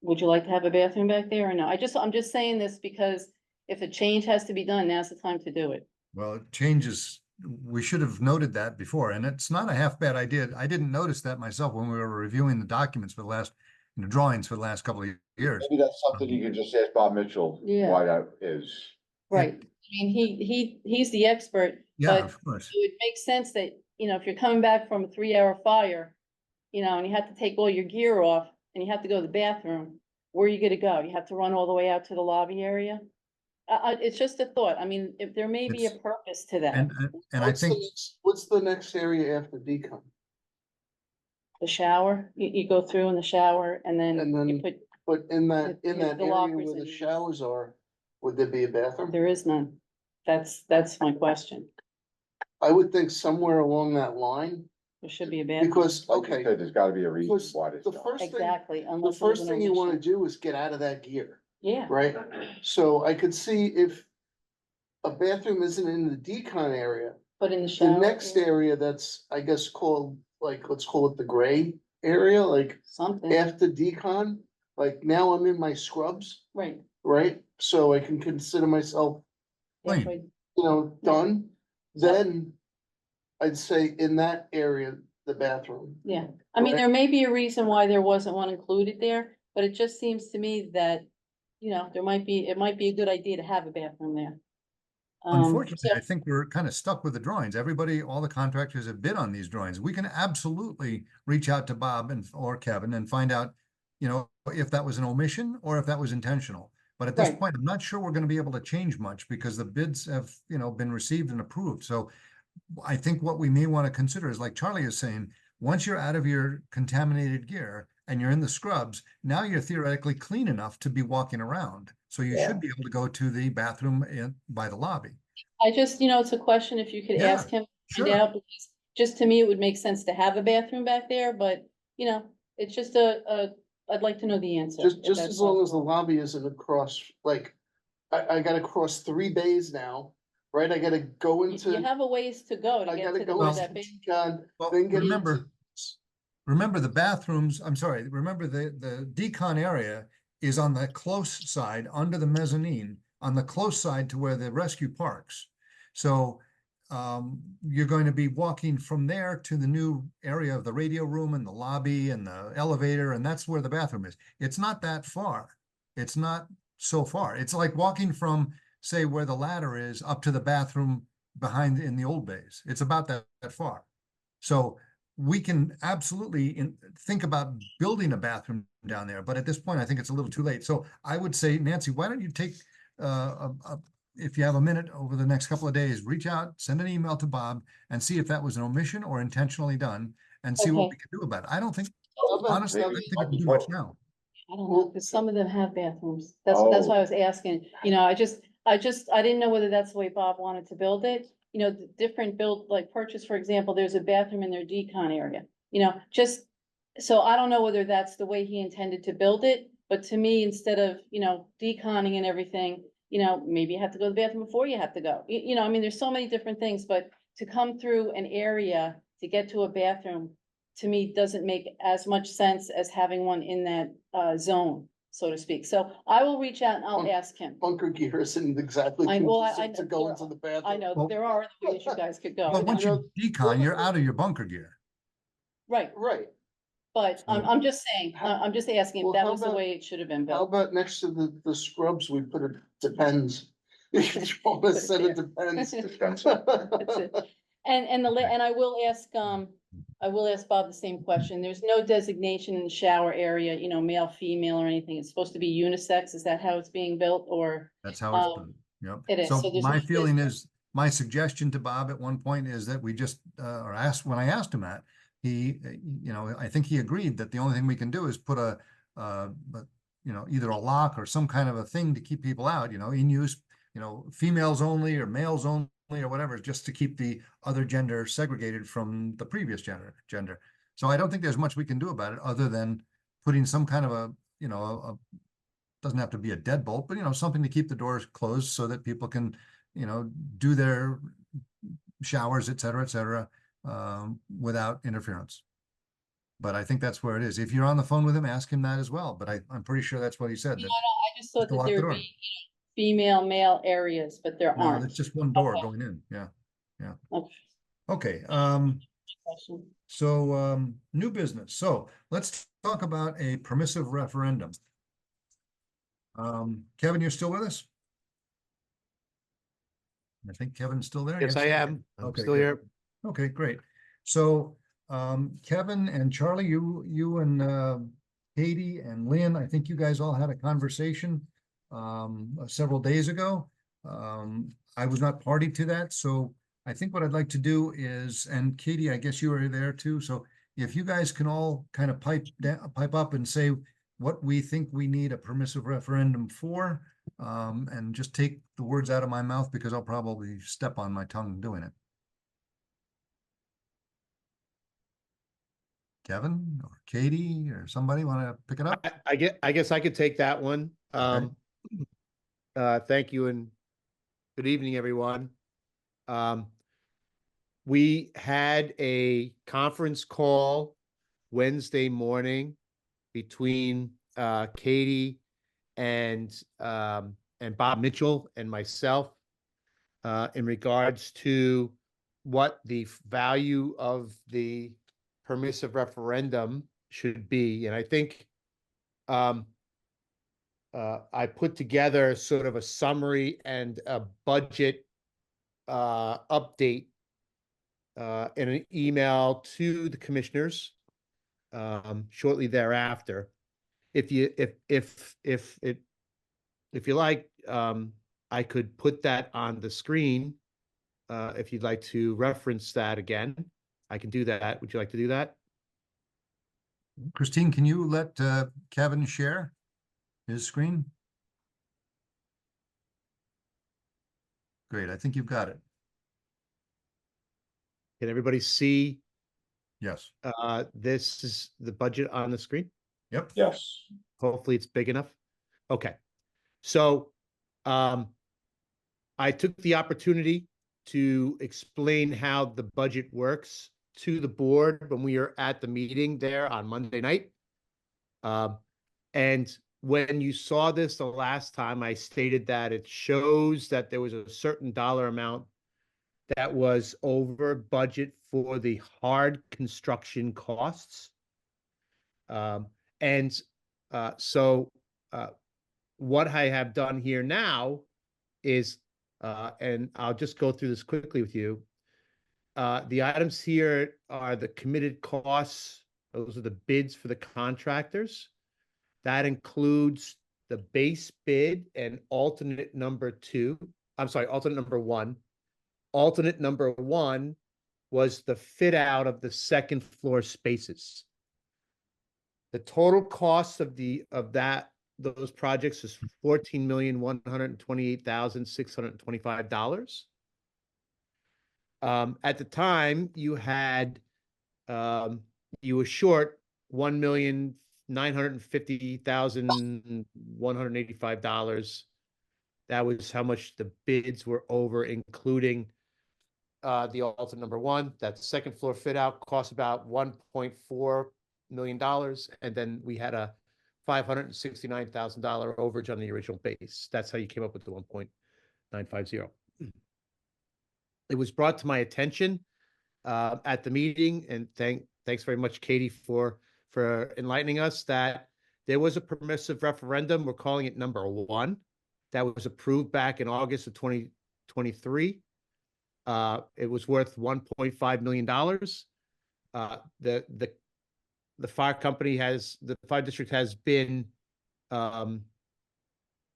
would you like to have a bathroom back there or no? I'm just saying this because if a change has to be done, now's the time to do it. Well, it changes. We should have noted that before, and it's not a half bad idea. I didn't notice that myself when we were reviewing the documents for the last, drawings for the last couple of years. Maybe that's something you could just ask Bob Mitchell Yeah. why that is. Right, I mean, he's the expert, Yeah, but of course. it would make sense that, if you're coming back from a 3-hour fire, and you have to take all your gear off and you have to go to the bathroom, where are you gonna go? You have to run all the way out to the lobby area? It's just a thought. I mean, if there may be a It's- purpose to that. And I think what's the next area after decon? the shower, you go through in the shower and And then then- you put, But in that The area lockers where the and- showers are, would there be a bathroom? there is none. That's my question. I would think somewhere along that line, There should be a bathroom. because, Like you okay, said, there's gotta be a reason because why this. the first thing, Exactly, the unless. there's first an thing you wanna omission. do is get out of that gear, Yeah, right? So I could see if a bathroom isn't in the decon area, but in the the shower. next area that's, I guess, called, like, let's call it the gray area, like, Something, after decon, like, now I'm in my scrubs, right. right? So I can consider myself, Clean. halfway. done, then I'd say in that area, the bathroom. Yeah, I mean, Right. there may be a reason why there wasn't one included there, but it just seems to me that, it might be a good idea to have a bathroom there. Unfortunately, so- I think we're kind of stuck with the drawings. Everybody, all the contractors have bid on these drawings. We can absolutely reach out to Bob or Kevin and find out, if that was an omission or if that was intentional. But at this Right. point, I'm not sure we're going to be able to change much because the bids have, been received and approved. So I think what we may want to consider is, like Charlie is saying, once you're out of your contaminated gear and you're in the scrubs, now you're theoretically clean enough to be walking around. So you should be able to go to the bathroom by the lobby. I just, it's a question if you could Yeah, ask him, find sure. out, because just to me, it would make sense to have a bathroom back there, but, it's just I'd like to know the answer. if Just that's as long as the possible. lobby isn't across, like, I gotta cross 3 bays now, right? I gotta go You into, have a ways to go to I get gotta to the, go where into that big, decon, Well, then get remember, into. remember the bathrooms, I'm sorry, remember the decon area is on the close side, under the mezzanine, on the close side to where the rescue parks. So you're going to be walking from there to the new area of the radio room and the lobby and the elevator, and that's where the bathroom is. It's not that far. It's not so far. It's like walking from, say, where the ladder is up to the bathroom behind in the old bays. It's about that far. So we can absolutely think about building a bathroom down there, but at this point, I think it's a little too late. So I would say, Nancy, why don't you take, if you have a minute over the next couple of days, reach out, send an email to Bob and see if that was an omission or intentionally done and see what Okay. we can do about it. I don't think, How about- honestly, I don't maybe- think we can do much now. I don't know, Well- because some of them have bathrooms. That's why I was asking, I didn't know whether that's the way Bob wanted to build it. The different build, like purchase, for example, there's a bathroom in their decon area, just. So I don't know whether that's the way he intended to build it, but to me, instead of, deconning and everything, maybe you have to go to the bathroom before you have to go. I mean, there's so many different things, but to come through an area to get to a bathroom, to me, doesn't make as much sense as having one in that zone, so to speak. So I will reach out and I'll ask him. Bunker gear isn't exactly I conducive to know, go into the bathroom. I know, Well- there are other ways you guys could go. But once you decon, you're out of your bunker gear. Right, Right, but I'm just saying, How- I'm just asking well, if that how was the about- way it should have been how built. about next to the scrubs, we put a depends. You can throw a set of depends. That's it. And I will ask Bob the same question. There's no designation in the shower area, male, female or anything. It's supposed to be unisex. Is that how it's being built or? That's how it's Um, done. it Yep. is. So So there's my no feeling is, my suggestion to Bob at one point is that we just, or asked, when I asked him that, he, I think he agreed that the only thing we can do is put either a lock or some kind of a thing to keep people out, in use, females only or males only or whatever, just to keep the other gender segregated from the previous gender. So I don't think there's much we can do about it other than putting some kind of a doesn't have to be a deadbolt, but something to keep the doors closed so that people can, do their showers, et cetera, without interference. But I think that's where it is. If you're on the phone with him, ask him that as well. But I'm pretty sure that's what he said. No, that- I just thought to that lock there the would door. be female, male areas, but there No, aren't. that's just one door Okay. going in. Yeah. Okay. Okay. Question. So new business. So let's talk about a permissive referendum. Kevin, you're still with us? I think Kevin's still there. Yes, I am. I'm Okay, still good. here. Okay, great. So Kevin and Charlie, you and Katie and Lynn, I think you guys all had a conversation several days ago. I was not party to that, so I think what I'd like to do is, and Katie, I guess you were there too, so if you guys can all kind of pipe up and say what we think we need a permissive referendum for, and just take the words out of my mouth because I'll probably step on my tongue doing it. Kevin or Katie or somebody want to pick it up? I guess I could take that one. Thank you and good evening, everyone. We had a conference call Wednesday morning between Katie and Bob Mitchell and myself in regards to what the value of the permissive referendum should be. And I think I put together sort of a summary and a budget update in an email to the commissioners shortly thereafter. If you like, I could put that on the screen. If you'd like to reference that again, I can do that. Would you like to do that? Christine, can you let Kevin share his screen? Great, I think you've got it. Can everybody see Yes. this is the budget on the screen? Yep. Yes. Hopefully it's big enough. Okay. So I took the opportunity to explain how the budget works to the board when we were at the meeting there on Monday night. And when you saw this the last time, I stated that it shows that there was a certain dollar amount that was over budget for the hard construction costs. So what I have done here now is, and I'll just go through this quickly with you. The items here are the committed costs. Those are the bids for the contractors. That includes the base bid and alternate number two. I'm sorry, alternate number one. Alternate number one was the fit out of the second floor spaces. The total cost of those projects is $14,128,625. At the time, you were short $1,950,185. That was how much the bids were over, including the alternate number one. That second floor fit out cost about $1.4 million, and then we had a $569,000 overage on the original base. That's how you came up with the 1.950. It was brought to my attention at the meeting, and thanks very much, Katie, for enlightening us that there was a permissive referendum. We're calling it number one, that was approved back in August of 2023. It was worth $1.5 million. The fire district has been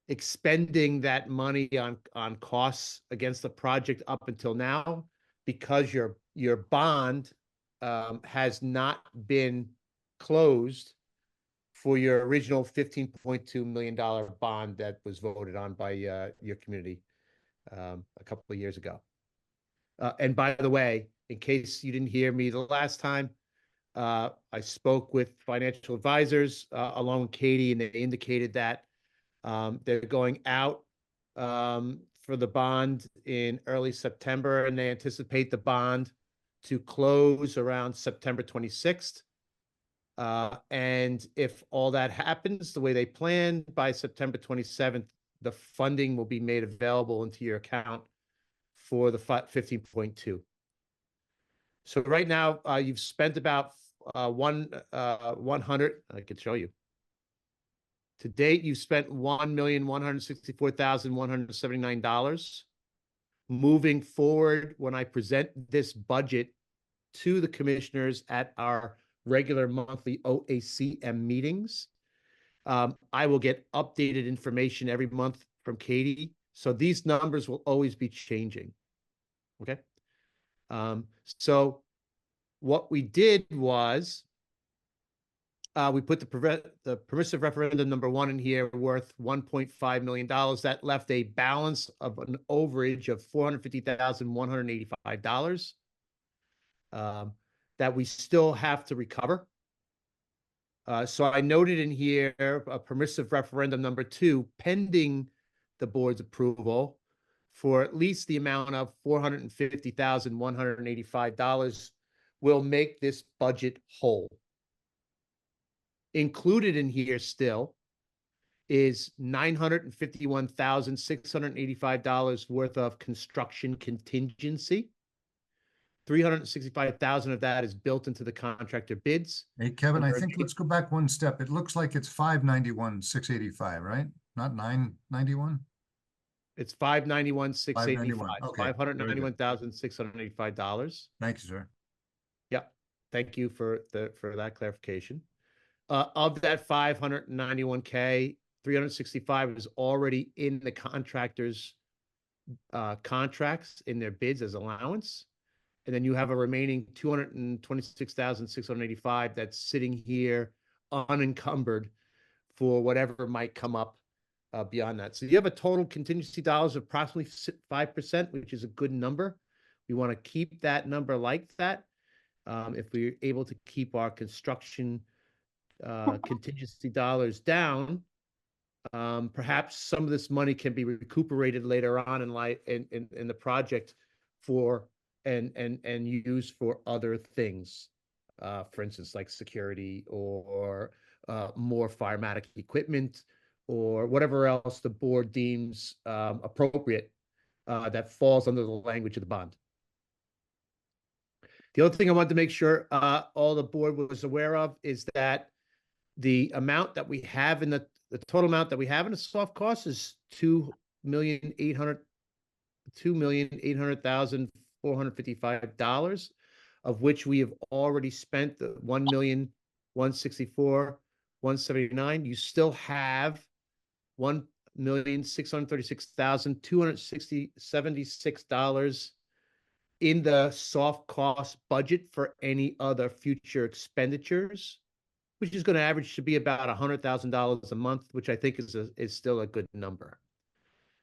expending that money on costs against the project up until now, because your bond has not been closed for your original $15.2 million bond that was voted on by your community a couple of years ago. And by the way, in case you didn't hear me the last time, I spoke with financial advisors along with Katie, and they indicated that they're going out for the bond in early September, and they anticipate the bond to close around September 26th. And if all that happens the way they planned, by September 27th, the funding will be made available into your account for the 15.2. So right now, you've spent about 100. I could show you. To date, you've spent $1,164,179. Moving forward, when I present this budget to the commissioners at our regular monthly OACM meetings, I will get updated information every month from Katie. So these numbers will always be changing. Okay. So what we did was we put the permissive referendum number 1 in here worth $1.5 million. That left a balance of an overage of $450,185 that we still have to recover. So I noted in here a permissive referendum number 2 pending the board's approval for at least the amount of $450,185 will make this budget whole. Included in here still is $951,685 worth of construction contingency. $365,000 of that is built into the contractor bids. Hey, Kevin, I Number think eight. let's go back one step. It looks like it's 591,685, right? Not 991? It's $591,685. 591, okay, very good. $591,685. Thank you, sir. Yep. Thank you for that clarification. Of that 591K, 365 is already in the contractors' contracts in their bids as allowance. And then you have a remaining 226,685 that's sitting here unencumbered for whatever might come up beyond that. So you have a total contingency dollars of approximately 5%, which is a good number. We want to keep that number like that. If we're able to keep our construction contingency dollars down, perhaps some of this money can be recuperated later on in the project for and used for other things. For instance, like security or more firematic equipment or whatever else the board deems appropriate that falls under the language of the bond. The other thing I wanted to make sure all the board was aware of is that the amount that we have in the total amount that we have in the soft costs is $2,800,455, of which we have already spent the $1,164,179. You still have $1,636,276 in the soft cost budget for any other future expenditures, which is going to average to be about $100,000 a month, which I think is still a good number.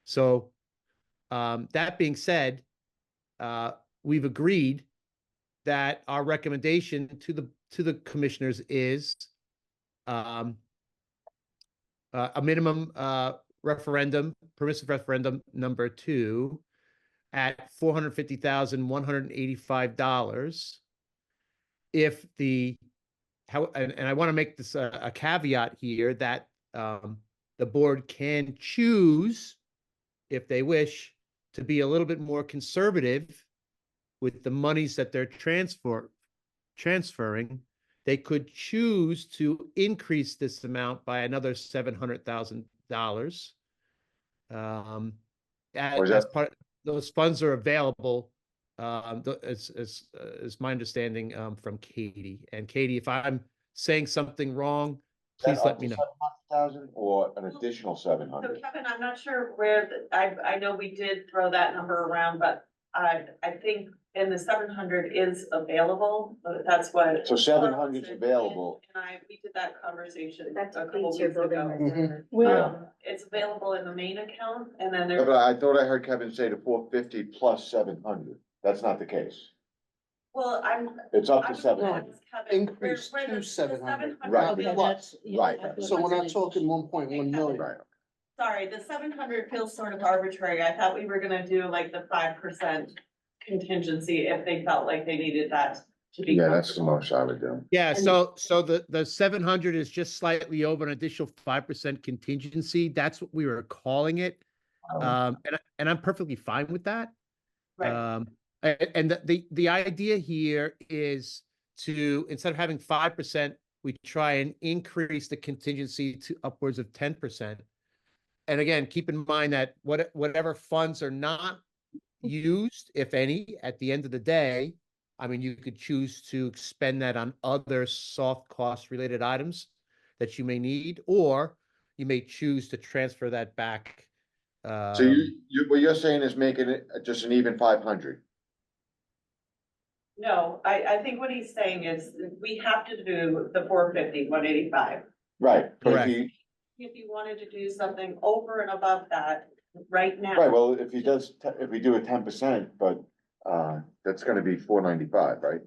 So that being said, we've agreed that our recommendation to the commissioners is a minimum permissive referendum number 2 at $450,185. If and I want to make this a caveat here that the board can choose, if they wish, to be a little bit more conservative with the monies that they're transferring. They could choose to increase this amount by another $700,000. As part, those funds are available. Is my understanding from Katie. And Katie, if I'm saying something wrong, please let me know. 700,000 or an additional So 700? Kevin, I'm not sure where, I know we did throw that number around, but I think in the 700 is available, but that's what. So 700 is available. And we did that conversation That's a couple complete your weeks building ago. reserve. It's available in the main account and then Yeah, there's. but I thought I heard Kevin say the 450 plus 700. That's not the case. Well, It's up I to was 700. Increase where to the 700. Right. Okay, Plus. Right. So we're not talking 1.1 million. Right. Sorry, the 700 feels sort of arbitrary. I thought we were gonna do like the 5% contingency if they felt like they needed that to be. Yeah, that's the comfortable. most I would do. Yeah, And- so the 700 is just slightly over an additional 5% contingency. That's what we were calling it. And I'm perfectly fine with that. Right. And the idea here is to, instead of having 5%, we try and increase the contingency to upwards of 10%. And again, keep in mind that whatever funds are not used, if any, at the end of the day, I mean, you could choose to expend that on other soft cost related items that you may need, or you may choose to transfer that back. So what you're saying is making it just an even 500. No, I think what he's saying is we have to do the 450, 185. Right, but Correct. If you wanted to do something over and above that right now. right, well, if he does, if we do a 10%, but, that's gonna be 495, right?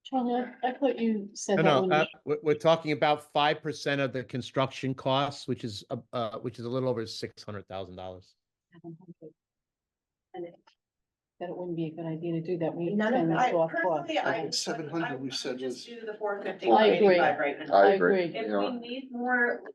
Charlie, I thought you said that No, when no, you. we're talking about 5% of the construction costs, which is a little over $600,000. And it- That it wouldn't be a good idea to do that. We None of spend that- this I off cost. personally, I. think 700 we said Just was- do the 450, I agree. 185 right now. I I agree. agree. If You we know, need more We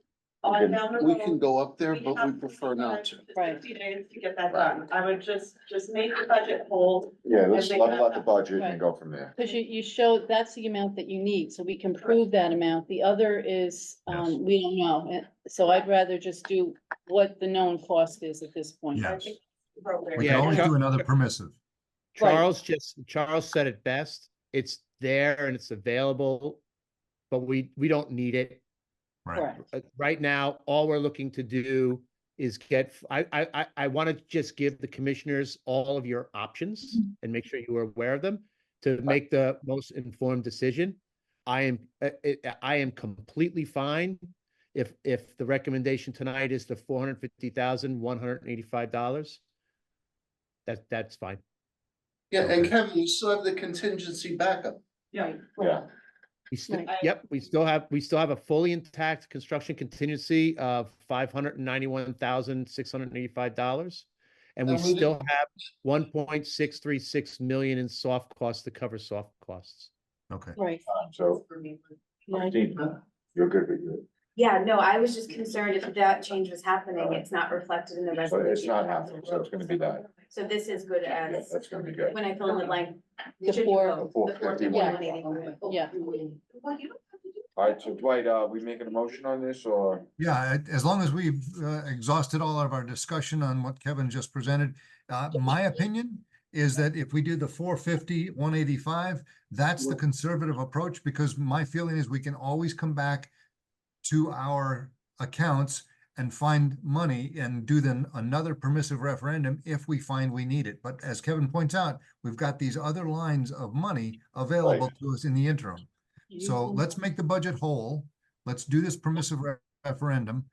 on can- down the road. We can go up there, but we have prefer not to. 55 Right. 60 days to get that done. I would just make the budget whole. yeah, let's And they level have out the that. budget Right. and go from there. Because you showed that's the amount that you need, so we can prove that amount. The other is, Yes. we don't know. So I'd rather just do what the known cost is at this point. Yeah. I Yes. think it's appropriate. We Yeah, can always Chuck- do another permissive. Right. Charles said it best. It's there and it's available, but we don't need it. Right. Correct. Right now, all we're looking to do is I want to just give the commissioners all of your options and make sure you are aware of them to make the most informed decision. I am completely fine if the recommendation tonight is the $450,185. That's fine. Yeah, and Okay. Kevin, you still have the contingency backup. Yeah. Yeah, We still, Right. yep, we still have a fully intact construction contingency of $591,685. And we And we did- still have 1.636 million in soft costs to cover soft costs. Okay. Right. so, Yeah, Christine, you're good with it, Yeah, no, I was just concerned if that change was happening, it's not reflected in the but resolution. it's not happening, so it's gonna be that, So this is good yeah, as, that's gonna be good. when I fill in the blank. The should you four- vote? Four The fifty. 450, 185. Yeah. Well, you don't have to do. All right, so Dwight, we making a motion on this, or? Yeah, as long as we've exhausted all of our discussion on what Kevin just presented, my opinion is that if we do the 450, 185, that's the conservative approach, because my feeling is we can always come back to our accounts and find money and do then another permissive referendum if we find we need it. But as Kevin points out, we've got these other lines of money available to us in the interim. So let's make the budget whole. Let's do this permissive referendum.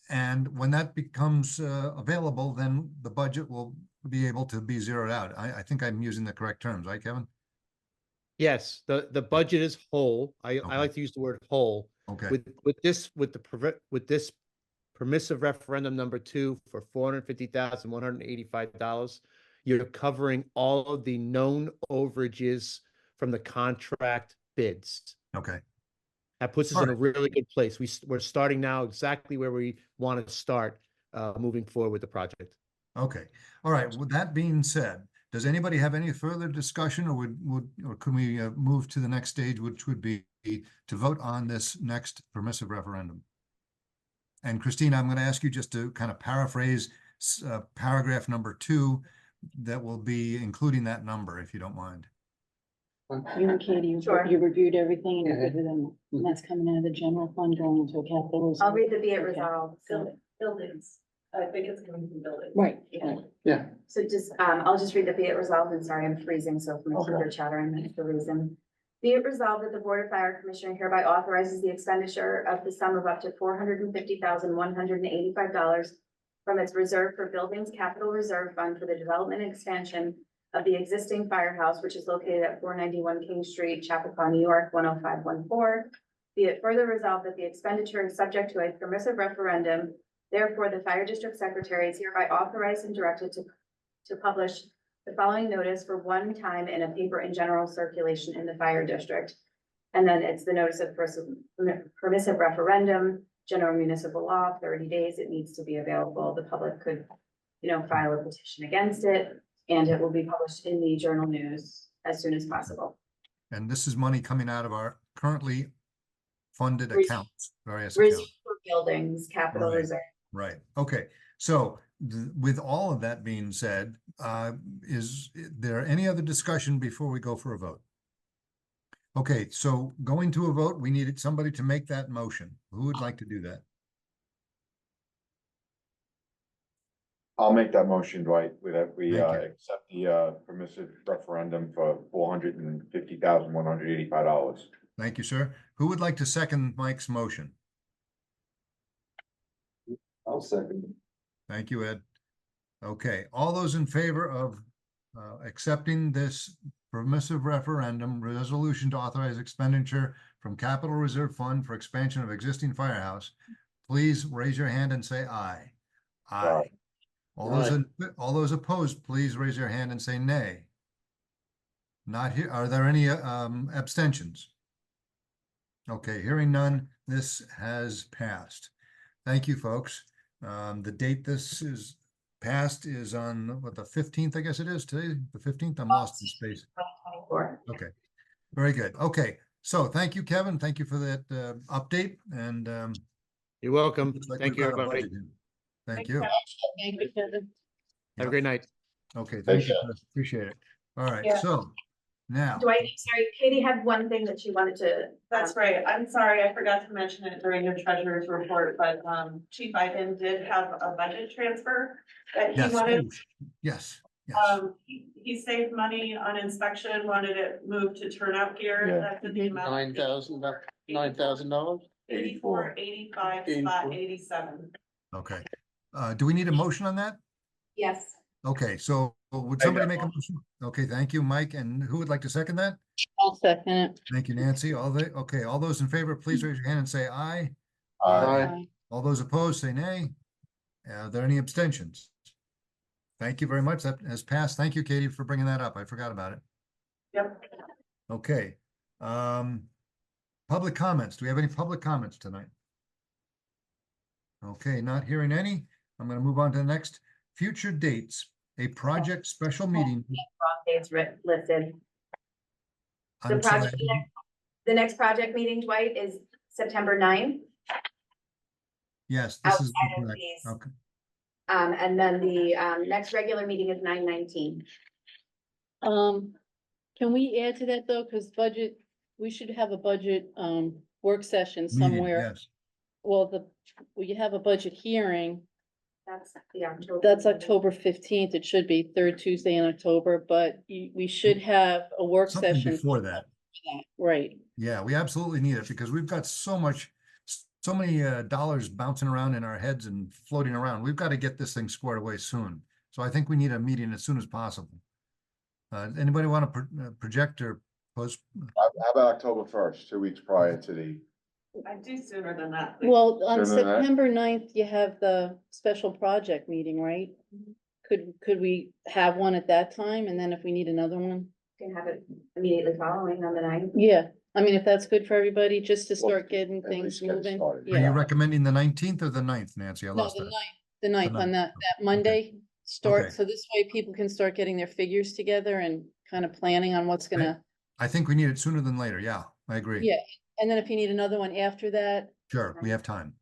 And when that becomes available, then the budget will be able to be zeroed out. I think I'm using the correct terms, right, Kevin? Yes, the budget is whole. I Okay. like to use the word whole. Okay, With this permissive referendum number 2 for $450,185, you're covering all of the known overages from the contract bids. okay. That puts us in a really good place. We're starting now exactly where we want to start moving forward with the project. Okay, all right. With that being said, does anybody have any further discussion, or or can we move to the next stage, which would be to vote on this next permissive referendum? And Christine, I'm going to ask you just to kind of paraphrase paragraph number 2 that will be including that number, if you don't mind. You and Katie, Sure. you reviewed everything and you're good with them. And that's coming out of the general fund going into a capital reserve. I'll read the be it Okay. resolved. So, Buildings, I think it's coming from buildings. Right. yeah. Yeah. So just, I'll just read the be it resolved, and sorry, I'm freezing, so if my teeth are chattering, that's the reason. Be it resolved that the Board of Fire Commissioner hereby authorizes the expenditure of the sum of up to $450,185 from its reserve for buildings capital reserve fund for the development and expansion of the existing firehouse, which is located at 491 King Street, Chappaqua, New York, 10514. Be it further resolved that the expenditure is subject to a permissive referendum. Therefore, the Fire District Secretary is hereby authorized and directed to publish the following notice for one time in a paper in general circulation in the Fire District. And then it's the notice of permissive referendum, general municipal law, 30 days, it needs to be available. The public could, file a petition against it, and it will be published in the Journal News as soon as possible. And this is money coming out of our currently funded Reserve- accounts, various Reserve accounts. for buildings, capital Right. reserve. Right, okay. So with all of that being said, is there any other discussion before we go for a vote? Okay, so going to a vote, we needed somebody to make that motion. Who would like to do that? I'll make that motion, Dwight, with that we Thank you. accept the permissive referendum for $450,185. Thank you, sir. Who would like to second Mike's motion? I'll second. Thank you, Ed. Okay, all those in favor of accepting this permissive referendum resolution to authorize expenditure from Capital Reserve Fund for expansion of existing firehouse, please raise your hand and say aye. Aye. Aye. All those opposed, please raise your hand and say nay. Not here. Are there any abstentions? Okay, hearing none, this has passed. Thank you, folks. The date this is passed is on what, the 15th, I guess it is today, the 15th. I'm lost in space. 2024. Okay, very good. Okay, so thank you, Kevin. Thank you for that update, and You're welcome. looks like Thank we've you, got a everybody. budget in. Thank you. Thank you, Kevin. Have a great night. Okay, thank Thanks, you. Chris. Appreciate it. All right, Yeah. so now, Dwight, sorry, Katie had one thing that she wanted to. That's right. I'm sorry, I forgot to mention it during your treasurer's report, but Chief Ivan did have a budget transfer that he yes, wanted. yes, yes. He saved money on inspection, wanted it moved to turnout gear. Yeah. That's in the amount. $9,000. 84, 85, spot 87. Okay. Do we need a motion on that? Yes, Okay, so would somebody make a motion? Okay, thank you, Mike. And who would like to second that? I'll second it. Thank you, Nancy. Okay, all those in favor, please raise your hand and say aye. Aye. All those opposed, say nay. Are there any abstentions? Thank you very much. That has passed. Thank you, Katie, for bringing that up. I forgot about it. Yep. Okay. Public comments. Do we have any public comments tonight? Okay, not hearing any. I'm going to move on to the next. Future dates, a project special meeting. wrong dates listed. The until- project, the next project meeting, Dwight, is September 9th. Yes, this is. outside of correct. these. Okay. And then the next regular meeting is 9/19. Can we add to that though? Cause budget, we should have a budget, work session Meeting, somewhere. yes. Well, you have a budget hearing. That's the October. That's October 15th. It should be third Tuesday in October, but we should have a work Something session. before that. Right. Yeah, we absolutely need it because we've got so many dollars bouncing around in our heads and floating around. We've got to get this thing squared away soon. So I think we need a meeting as soon as possible. Anybody want to project or post? How about October 1st, 2 weeks prior to the, I do sooner than that. please. Well, on Sooner than that? September 9th, you have the special project meeting, right? Could we have one at that time? And then if we need another one? Can have it immediately following on the 9th. Yeah, I mean, if that's good for everybody, just to Well, start getting at things least get it moving. started. Are you Yeah, recommending the 19th or the 9th, Nancy? I no, lost the that. 9th, the 9th on ninth. that Monday start, Okay. so this way people can start getting their figures together and kind of planning on what's gonna, I think we need it sooner than later. Yeah, I agree. yeah. And then if you need another one after that, Sure, we have time.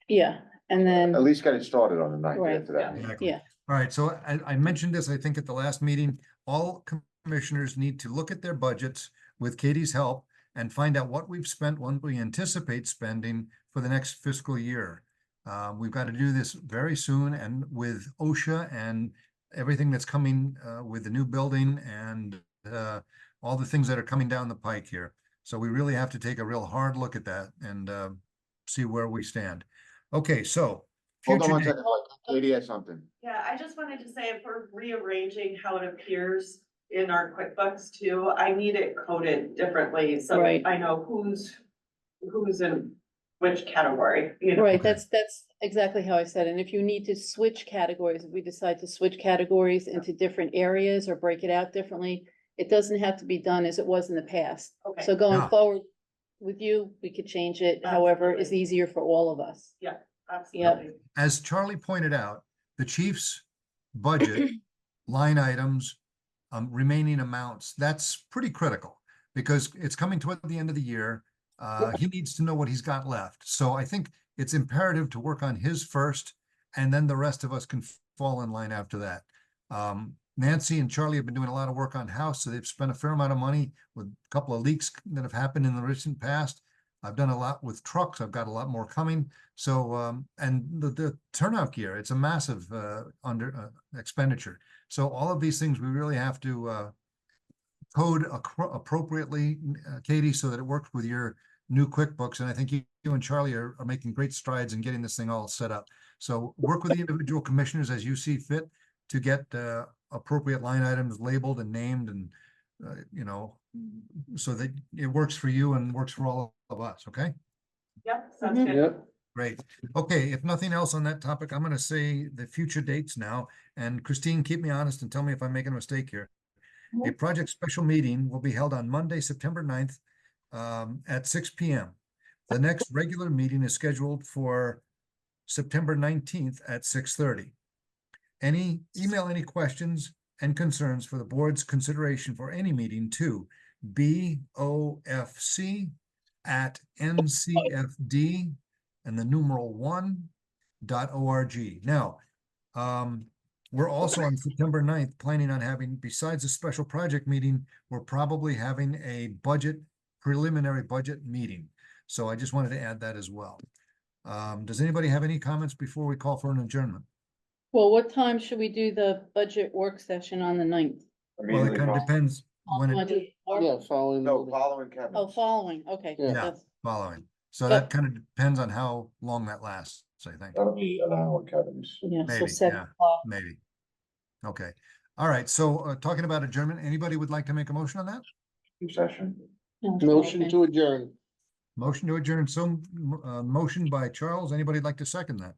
yeah, and then, at least get it started on the 9th Right. after that. Exactly. yeah. All right, so I mentioned this, I think, at the last meeting. All commissioners need to look at their budgets with Katie's help and find out what we've spent, what we anticipate spending for the next fiscal year. We've got to do this very soon, and with OSHA and everything that's coming with the new building and all the things that are coming down the pike here. So we really have to take a real hard look at that and see where we stand. Okay, so. Hold on future one date- second, Katie has something. Yeah, I just wanted to say if we're rearranging how it appears in our QuickBooks too, I need it coded differently, so Right. I know who's in which category, you know. Right, Okay. that's exactly how I said, it. And if you need to switch categories, if we decide to switch categories into different areas or break it out differently, it doesn't have to be done as it was in the past. Okay. So going Yeah. forward with you, we could change it however is Absolutely. easier for all of us. Absolutely. As Charlie pointed out, the chief's budget line items, remaining amounts, that's pretty critical because it's coming toward the end of the year. He needs to know what he's got left. So I think it's imperative to work on his first, and then the rest of us can fall in line after that. Nancy and Charlie have been doing a lot of work on house, so they've spent a fair amount of money with a couple of leaks that have happened in the recent past. I've done a lot with trucks. I've got a lot more coming. So, and the turnout gear, it's a massive, expenditure. So all of these things, we really have to, code appropriately, Katie, so that it works with your new QuickBooks. And I think you and Charlie are making great strides in getting this thing all set up. So work with the individual commissioners as you see fit to get appropriate line items labeled and named and, you know, so that it works for you and works for all of us, okay? Yep, sounds Mhm. good. Yep. Great. Okay, if nothing else on that topic, I'm gonna say the future dates now. And Christine, keep me honest and tell me if I'm making a mistake here. A project special meeting will be held on Monday, September 9th, at 6 p.m. The next regular meeting is scheduled for September 19th at 6:30. Email any questions and concerns for the board's consideration for any meeting to BOFC@NCFD and the numeral 1.org. Now, we're also on September 9th planning on having, besides a special project meeting, we're probably having a preliminary budget meeting. So I just wanted to add that as well. Does anybody have any comments before we call for an adjournment? Well, what time should we do the budget work session on the 9th? Well, it Immediately kind of following- depends when Want it, to do four? Yeah, following. No, following Kevin. Oh, following, okay. Yeah. that's- following. So Yep. that kind of depends on how long that lasts, I think. That'll be an hour, Kevin's. Yeah, so Maybe, 7 o'clock. Maybe. Okay. All right. So, talking about adjournment, anybody would like to make a motion on that? Session. Motion Okay. to adjourn. Motion to adjourn. So, motion by Charles. Anybody like to second that?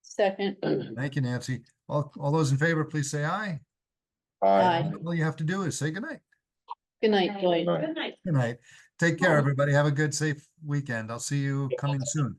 Second, Thank you, Nancy. All those in favor, please say aye. Aye. All you have to do is say good night. good night, Dwight. Night. Good night. Good night. Take care, everybody. Have a good, safe weekend. I'll see you coming soon.